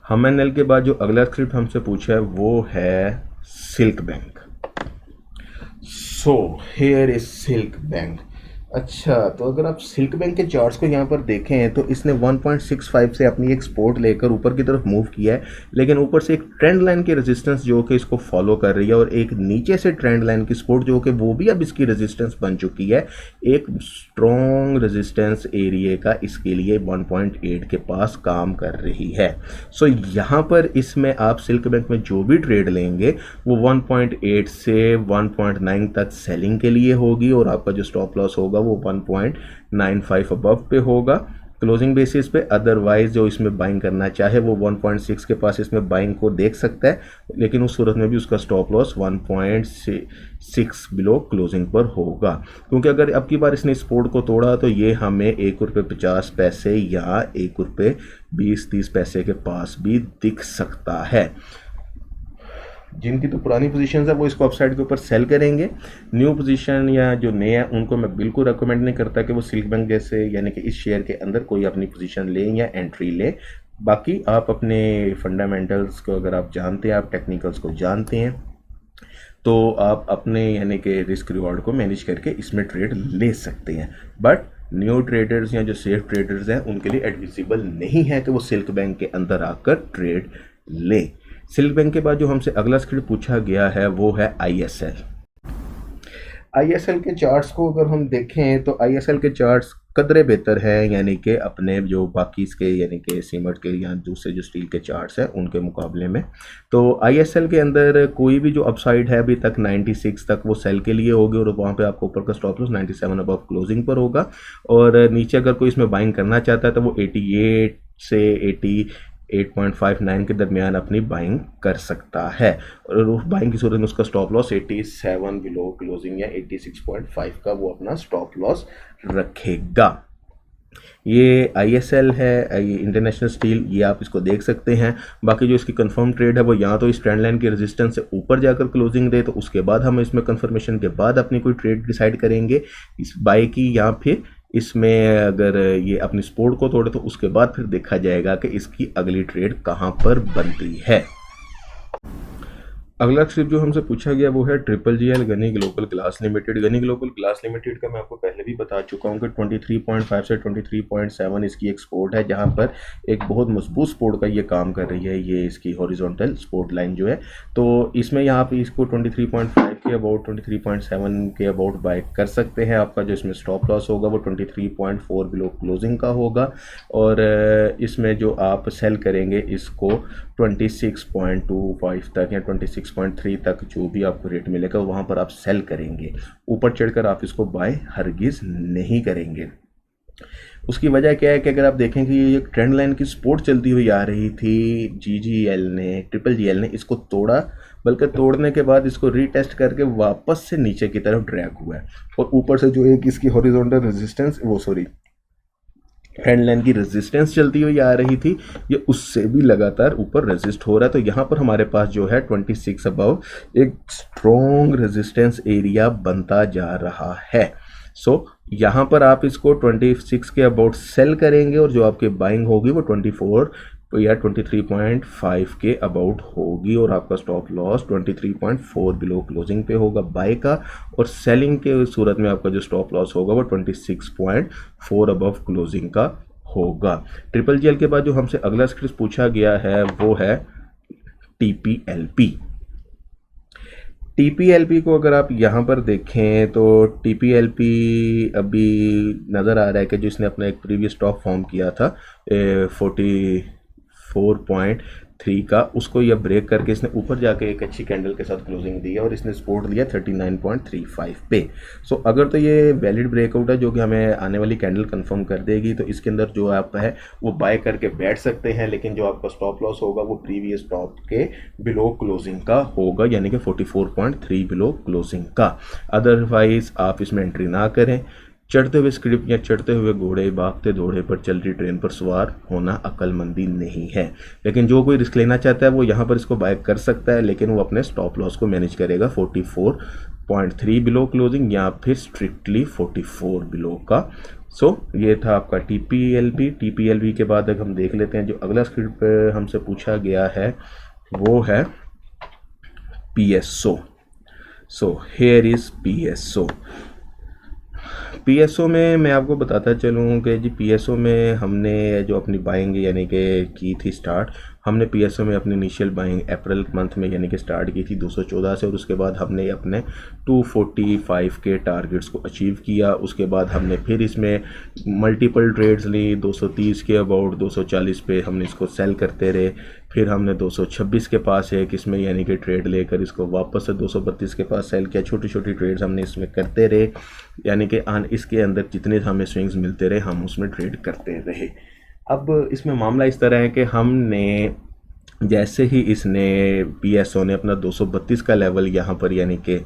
हम NL के बाद जो अगला स्क्रिप्ट हमसे पूछा है वो है silk bank. So here is silk bank. अच्छा, तो अगर आप सिल्क बैंक के चार्ट्स को यहाँ पर देखें तो इसने 1.65 से अपनी एक सपोर्ट लेकर ऊपर की तरफ मूव किया है, लेकिन ऊपर से एक ट्रेंड लाइन की रेजिस्टेंस जो कि इसको फॉलो कर रही है, और एक नीचे से ट्रेंड लाइन की सपोर्ट जो कि वो भी अब इसकी रेजिस्टेंस बन चुकी है। एक स्ट्रॉन्ग रेजिस्टेंस एरिया का इसके लिए 1.8 के पास काम कर रही है। सो यहाँ पर इसमें आप सिल्क बैंक में जो भी ट्रेड लेंगे वो 1.8 से 1.9 तक सेलिंग के लिए होगी, और आपका जो स्टॉप लॉस होगा वो 1.95 अबव पे होगा क्लोजिंग बेसिस पे। अदरवाइज जो इसमें बाइंग करना चाहे वो 1.6 के पास इसमें बाइंग को देख सकता है, लेकिन उस सूरत में भी उसका स्टॉप लॉस 1.6 बिलो क्लोजिंग पर होगा, क्योंकि अगर अब की बार इसने सपोर्ट को तोड़ा तो ये हमें ₹1.50 या ₹1.20-30 के पास भी दिख सकता है। जिनकी तो पुरानी पोजीशन है वो इसको अपसाइड के ऊपर सेल करेंगे। न्यू पोजीशन या जो नए हैं उनको मैं बिल्कुल रेकमेंड नहीं करता कि वो सिल्क बैंक जैसे यानी कि इस शेयर के अंदर कोई अपनी पोजीशन लें या एंट्री लें। बाकी आप अपने फंडामेंटल्स को अगर आप जानते हैं, आप टेक्निकल्स को जानते हैं, तो आप अपने यानी कि रिस्क रिवॉर्ड को मैनेज करके इसमें ट्रेड ले सकते हैं। बट न्यू ट्रेडर्स या जो सेफ ट्रेडर्स हैं उनके लिए एडमिसिबल नहीं है कि वो सिल्क बैंक के अंदर आकर ट्रेड लें। सिल्क बैंक के बाद जो हमसे अगला स्क्रिप्ट पूछा गया है वो है ISL। ISL के चार्ट्स को अगर हम देखें तो ISL के चार्ट्स कदरे बेहतर है, यानी कि अपने जो बाकी इसके यानी कि सीमेंट के या दूसरे जो स्टील के चार्ट्स हैं उनके मुकाबले में। तो ISL के अंदर कोई भी जो अपसाइड है अभी तक 96 तक वो सेल के लिए होगी, और वहाँ पे आपको ऊपर का स्टॉप लॉस 97 अबव क्लोजिंग पर होगा, और नीचे अगर कोई इसमें बाइंग करना चाहता है तो वो 88 से 8.59 के दरमियान अपनी बाइंग कर सकता है, और उस बाइंग की सूरत में उसका स्टॉप लॉस 87 बिलो क्लोजिंग या 86.5 का वो अपना स्टॉप लॉस रखेगा। ये ISL है, ये इंटरनेशनल स्टील, ये आप इसको देख सकते हैं। बाकी जो इसकी कंफर्म ट्रेड है वो यहाँ तो इस ट्रेंड लाइन की रेजिस्टेंस से ऊपर जाकर क्लोजिंग दे, तो उसके बाद हम इसमें कंफर्मेशन के बाद अपनी कोई ट्रेड डिसाइड करेंगे इस बाय की, या फिर इसमें अगर ये अपनी सपोर्ट को तोड़े तो उसके बाद फिर देखा जाएगा कि इसकी अगली ट्रेड कहाँ पर बनती है। अगला स्क्रिप्ट जो हमसे पूछा गया वो है GGL Gani global glass limited. Gani global glass limited का मैं आपको पहले भी बता चुका हूँ कि 23.5 से 23.7 इसकी एक्सपोर्ट है, जहाँ पर एक बहुत मजबूत सपोर्ट का ये काम कर रही है, ये इसकी हॉरिजॉन्टल सपोर्ट लाइन जो है। तो इसमें यहाँ पे इसको 23.5 के अबाउट 23.7 के अबाउट बाय कर सकते हैं। आपका जो इसमें स्टॉप लॉस होगा वो 23.4 बिलो क्लोजिंग का होगा, और इसमें जो आप सेल करेंगे इसको 26.25 तक या 26.3 तक जो भी आपको रेट मिलेगा वहाँ पर आप सेल करेंगे। ऊपर चढ़कर आप इसको बाय हरगिज़ नहीं करेंगे। उसकी वजह क्या है कि अगर आप देखें कि ये एक ट्रेंड लाइन की सपोर्ट चलती हुई आ रही थी, GGL ने इसको तोड़ा, बल्कि तोड़ने के बाद इसको रीटेस्ट करके वापस से नीचे की तरफ ड्रैग हुआ है, और ऊपर से जो एक इसकी हॉरिजॉन्टल रेजिस्टेंस ट्रेंड लाइन की रेजिस्टेंस चलती हुई आ रही थी, ये उससे भी लगातार ऊपर रेजिस्ट हो रहा है। तो यहाँ पर हमारे पास जो है 26 अबव एक स्ट्रॉन्ग रेजिस्टेंस एरिया बनता जा रहा है। सो यहाँ पर आप इसको 26 के अबाउट सेल करेंगे, और जो आपकी बाइंग होगी वो 24 या 23.5 के अबाउट होगी, और आपका स्टॉप लॉस 23.4 बिलो क्लोजिंग पे होगा बाय का, और सेलिंग के सूरत में आपका जो स्टॉप लॉस होगा वो 26.4 अबव क्लोजिंग का होगा। GGL के बाद जो हमसे अगला स्क्रिप्ट पूछा गया है वो है TPLP को अगर आप यहाँ पर देखें तो TPLP अभी नज़र आ रहा है कि जो इसने अपना एक प्रीवियस टॉप फॉर्म किया था 44.3 का, उसको यह ब्रेक करके इसने ऊपर जाके एक अच्छी कैंडल के साथ क्लोजिंग दी है, और इसने सपोर्ट दिया 39.35 पे। सो अगर तो ये वैलिड ब्रेकआउट है जो कि हमें आने वाली कैंडल कंफर्म कर देगी, तो इसके अंदर जो आप है वो बाय करके बैठ सकते हैं, लेकिन जो आपका स्टॉप लॉस होगा वो प्रीवियस टॉप के बिलो क्लोजिंग का होगा, यानी कि 44.3 बिलो क्लोजिंग का। अदरवाइज आप इसमें एंट्री ना करें। चढ़ते हुए स्क्रिप्ट या चढ़ते हुए घोड़े भागते घोड़े पर चल रही ट्रेन पर सवार होना अक्लमंदी नहीं है, लेकिन जो कोई रिस्क लेना चाहता है वो यहाँ पर इसको बाय कर सकता है, लेकिन वो अपने स्टॉप लॉस को मैनेज करेगा 44.3 बिलो क्लोजिंग या फिर स्ट्रिक्टली 44 बिलो का। सो ये था आपका TPLP के बाद हम देख लेते हैं जो अगला स्क्रिप्ट हमसे पूछा गया है वो है PSO। So here is PSO। PSO में मैं आपको बताता चलूँ कि जी पीएसओ में हमने जो अपनी बाइंग यानी कि की थी स्टार्ट, हमने पीएसओ में अपनी इनिशियल बाइंग अप्रैल मंथ में यानी कि स्टार्ट की थी 214 से, और उसके बाद हमने अपने 245 के टारगेट्स को अचीव किया। उसके बाद हमने फिर इसमें मल्टीपल ट्रेड्स ली, 230 के अबाउट 240 पे हमने इसको सेल करते रहे। फिर हमने 226 के पास एक इसमें यानी कि ट्रेड लेकर इसको वापस से 232 के पास सेल किया। छोटी छोटी ट्रेड्स हमने इसमें करते रहे, यानी कि इसके अंदर जितने हमें स्विंग्स मिलते रहे हम उसमें ट्रेड करते रहे। अब इसमें मामला इस तरह है कि हमने जैसे ही इसने पीएसओ ने अपना 232 का लेवल यहाँ पर यानी कि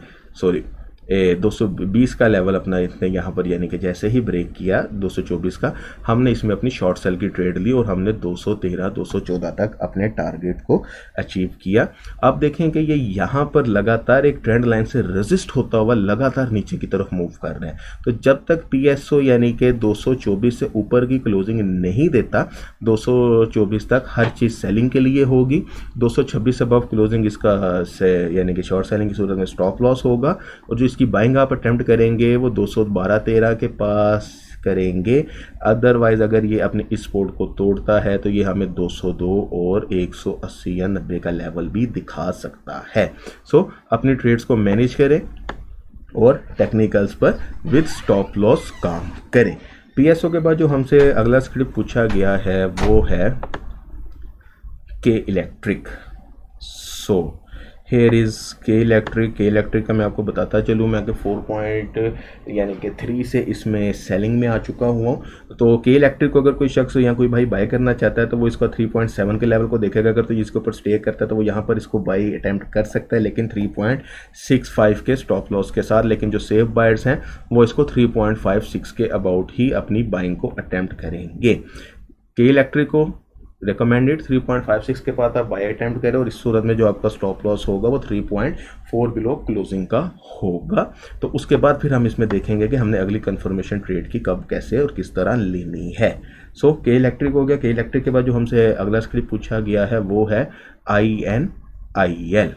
220 का लेवल अपना इसने यहाँ पर यानी कि जैसे ही ब्रेक किया 224 का, हमने इसमें अपनी शॉर्ट सेल की ट्रेड ली और हमने 213 214 तक अपने टारगेट को अचीव किया। अब देखें कि ये यहाँ पर लगातार एक ट्रेंड लाइन से रेजिस्ट होता हुआ लगातार नीचे की तरफ मूव कर रहे हैं। तो जब तक पीएसओ यानी कि 224 से ऊपर की क्लोजिंग नहीं देता, 224 तक हर चीज़ सेलिंग के लिए होगी। 226 से अबव क्लोजिंग इसका से यानी कि शॉर्ट सेलिंग की सूरत में स्टॉप लॉस होगा, और जो इसकी बाइंग आप अटेम्प्ट करेंगे वो 212-13 के पास करेंगे। अदरवाइज अगर ये अपने इस सपोर्ट को तोड़ता है तो ये हमें 202 और 180 या 90 का लेवल भी दिखा सकता है। सो अपनी ट्रेड्स को मैनेज करें और टेक्निकल्स पर विद स्टॉप लॉस काम करें। पीएसओ के बाद जो हमसे अगला स्क्रिप्ट पूछा गया है वो है के इलेक्ट्रिक। सो हेयर इज़ के इलेक्ट्रिक का मैं आपको बताता चलूँ, मैं कि 4.3 से इसमें सेलिंग में आ चुका हुआ हूँ। तो के इलेक्ट्रिक को अगर कोई शख्स या कोई भाई बाय करना चाहता है तो वो इसका 3.7 के लेवल को देखेगा। अगर तो इसके ऊपर स्टे करता है तो वो यहाँ पर इसको बाई अटैम्प्ट कर सकता है, लेकिन 3.65 के स्टॉप लॉस के साथ। लेकिन जो सेफ बायर्स हैं वो इसको 3.56 के अबाउट ही अपनी बाइंग को अटैम्प्ट करेंगे। के इलेक्ट्रिक को रिकमेंडेड 3.56 के पास आप बाय अटैम्प्ट करें, और इस सूरत में जो आपका स्टॉप लॉस होगा वो 3.4 बिलो क्लोजिंग का होगा। तो उसके बाद फिर हम इसमें देखेंगे कि हमने अगली कंफर्मेशन ट्रेड की कब, कैसे और किस तरह लेनी है। सो के इलेक्ट्रिक हो गया। के इलेक्ट्रिक के बाद जो हमसे अगला स्क्रिप्ट पूछा गया है वो है INIL।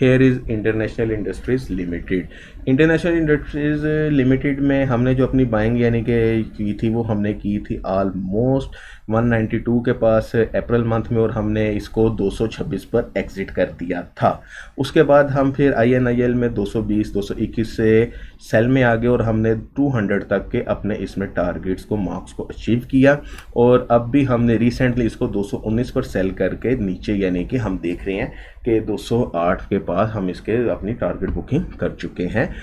Here is international industries limited. International industries limited में हमने जो अपनी बाइंग यानी कि की थी वो हमने की थी ऑलमोस्ट 192 के पास अप्रैल मंथ में, और हमने इसको 226 पर एग्जिट कर दिया था। उसके बाद हम फिर INIL में 220 221 से सेल में आ गए और हमने 200 तक के अपने इसमें टारगेट्स को, मार्क्स को अचीव किया। और अब भी हमने रिसेंटली इसको 219 पर सेल करके नीचे यानी कि हम देख रहे हैं कि 208 के पास हम इसके अपनी टारगेट बुकिंग कर चुके हैं।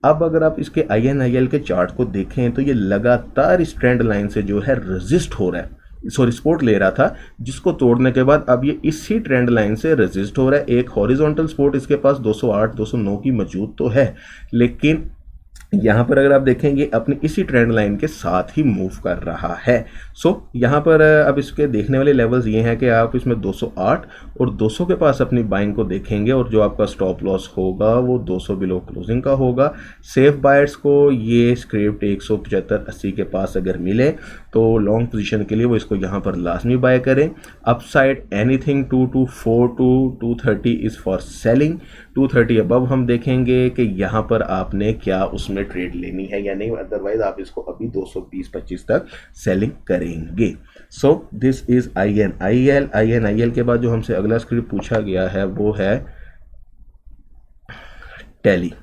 अब अगर आप इसके INIL के चार्ट को देखें तो ये लगातार इस ट्रेंड लाइन से जो है रेजिस्ट हो रहा है, सपोर्ट ले रहा था, जिसको तोड़ने के बाद अब ये इसी ट्रेंड लाइन से रेजिस्ट हो रहा है। एक हॉरिजॉन्टल सपोर्ट इसके पास 208 209 की मौजूद तो है, लेकिन यहाँ पर अगर आप देखेंगे अपनी इसी ट्रेंड लाइन के साथ ही मूव कर रहा है। सो यहाँ पर अब इसके देखने वाले लेवल्स ये हैं कि आप इसमें 208 और 200 के पास अपनी बाइंग को देखेंगे, और जो आपका स्टॉप लॉस होगा वो 200 बिलो क्लोजिंग का होगा। सेफ बायर्स को ये स्क्रिप्ट 175-80 के पास अगर मिले तो लॉन्ग पोजीशन के लिए वो इसको यहाँ पर लाजमी बाय करें। Upside anything 224 to 230 is for selling. 230 above हम देखेंगे कि यहाँ पर आपने क्या उसमें ट्रेड लेनी है या नहीं, अदरवाइज आप इसको अभी 220-25 तक सेलिंग करेंगे। So this is INIL। INIL के बाद जो हमसे अगला स्क्रिप्ट पूछा गया है वो है टैली।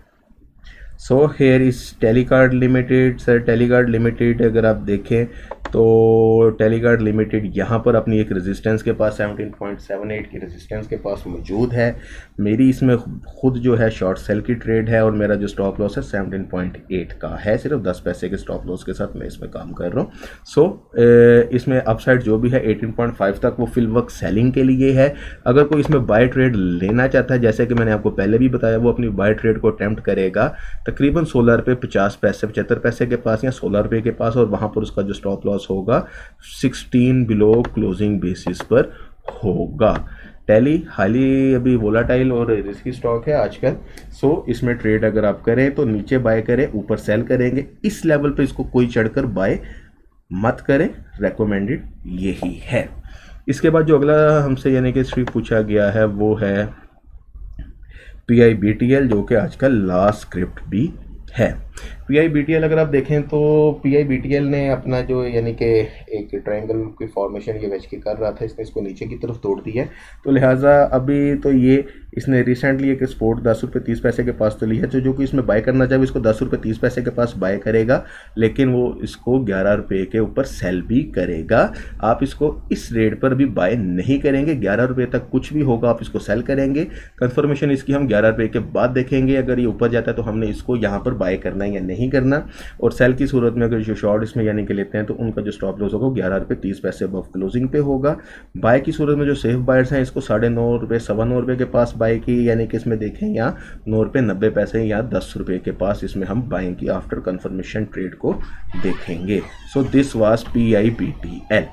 सो हेयर इज टेलीगार्ड लिमिटेड। सर टेलीगार्ड लिमिटेड अगर आप देखें तो टेलीगार्ड लिमिटेड यहाँ पर अपनी एक रेजिस्टेंस के पास 17.78 की रेजिस्टेंस के पास मौजूद है। मेरी इसमें खुद जो है शॉर्ट सेल की ट्रेड है और मेरा जो स्टॉप लॉस है 17.8 का है। सिर्फ 10 पैसे के स्टॉप लॉस के साथ मैं इसमें काम कर रहा हूँ। सो इसमें अपसाइड जो भी है 18.5 तक वो फिल वक्त सेलिंग के लिए है। अगर कोई इसमें बाय ट्रेड लेना चाहता है, जैसे कि मैंने आपको पहले भी बताया, वो अपनी बाय ट्रेड को अटैम्प्ट करेगा तकरीबन 16 रुपये 50 पैसे 75 पैसे के पास या 16 रुपये के पास, और वहाँ पर उसका जो स्टॉप लॉस होगा 16 बिलो क्लोजिंग बेसिस पर होगा। टैली हाईली अभी वोलाटाइल और रिस्की स्टॉक है आजकल। सो इसमें ट्रेड अगर आप करें तो नीचे बाय करें, ऊपर सेल करेंगे। इस लेवल पे इसको कोई चढ़कर बाय मत करें, रेकमेंडेड यही है। इसके बाद जो अगला हमसे यानी कि स्क्रिप्ट पूछा गया है वो है PIBTL, जो कि आजकल लास्ट स्क्रिप्ट भी है। PIBTL अगर आप देखें तो PIBTL ने अपना जो यानी कि एक ट्रायंगल की फॉर्मेशन ये वेच के कर रहा था, इसने इसको नीचे की तरफ तोड़ दिया है। तो लिहाजा अभी तो ये इसने रिसेंटली एक स्पोर्ट 10 रुपये 30 पैसे के पास तो लिया है, तो जो कि इसमें बाय करना चाहे इसको 10 रुपये 30 पैसे के पास बाय करेगा, लेकिन वो इसको 11 रुपये के ऊपर सेल भी करेगा। आप इसको इस रेट पर भी बाय नहीं करेंगे, 11 रुपये तक कुछ भी होगा आप इसको सेल करेंगे। कंफर्मेशन इसकी हम 11 रुपये के बाद देखेंगे, अगर ये ऊपर जाता है तो हमने इसको यहाँ पर बाय करना है या नहीं करना। और सेल की सूरत में अगर जो शॉर्ट इसमें यानी कि लेते हैं तो उनका जो स्टॉप लॉस होगा 11 रुपये 30 पैसे अबव क्लोजिंग पे होगा। बाय की सूरत में जो सेफ बायर्स हैं इसको 9.5 रुपये 9.25 रुपये के पास बाय की, यानी कि इसमें देखें यहाँ 9 रुपये 90 पैसे या 10 रुपये के पास इसमें हम बाइंग की आफ्टर कंफर्मेशन ट्रेड को देखेंगे। So this was PIBTL।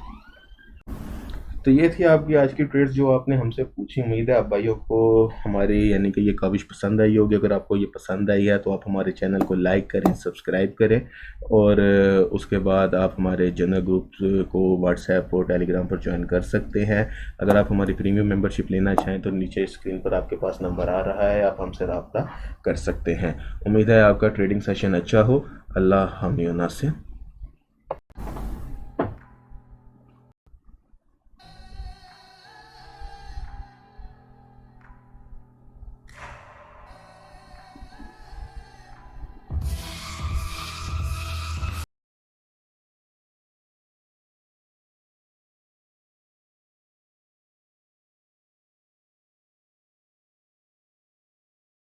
तो ये थी आपकी आज की ट्रेड्स जो आपने हमसे पूछी। उम्मीद है आप भाइयों को हमारी यानी कि ये काविश पसंद आई होगी। अगर आपको ये पसंद आई है तो आप हमारे चैनल को लाइक करें, सब्सक्राइब करें, और उसके बाद आप हमारे जनरल ग्रुप को व्हाट्सएप और टेलीग्राम पर ज्वाइन कर सकते हैं। अगर आप हमारी प्रीमियम मेंबरशिप लेना चाहें तो नीचे स्क्रीन पर आपके पास नंबर आ रहा है, आप हमसे रब्ता कर सकते हैं। उम्मीद है आपका ट्रेडिंग सेशन अच्छा हो। अल्लाह हामी नासिर।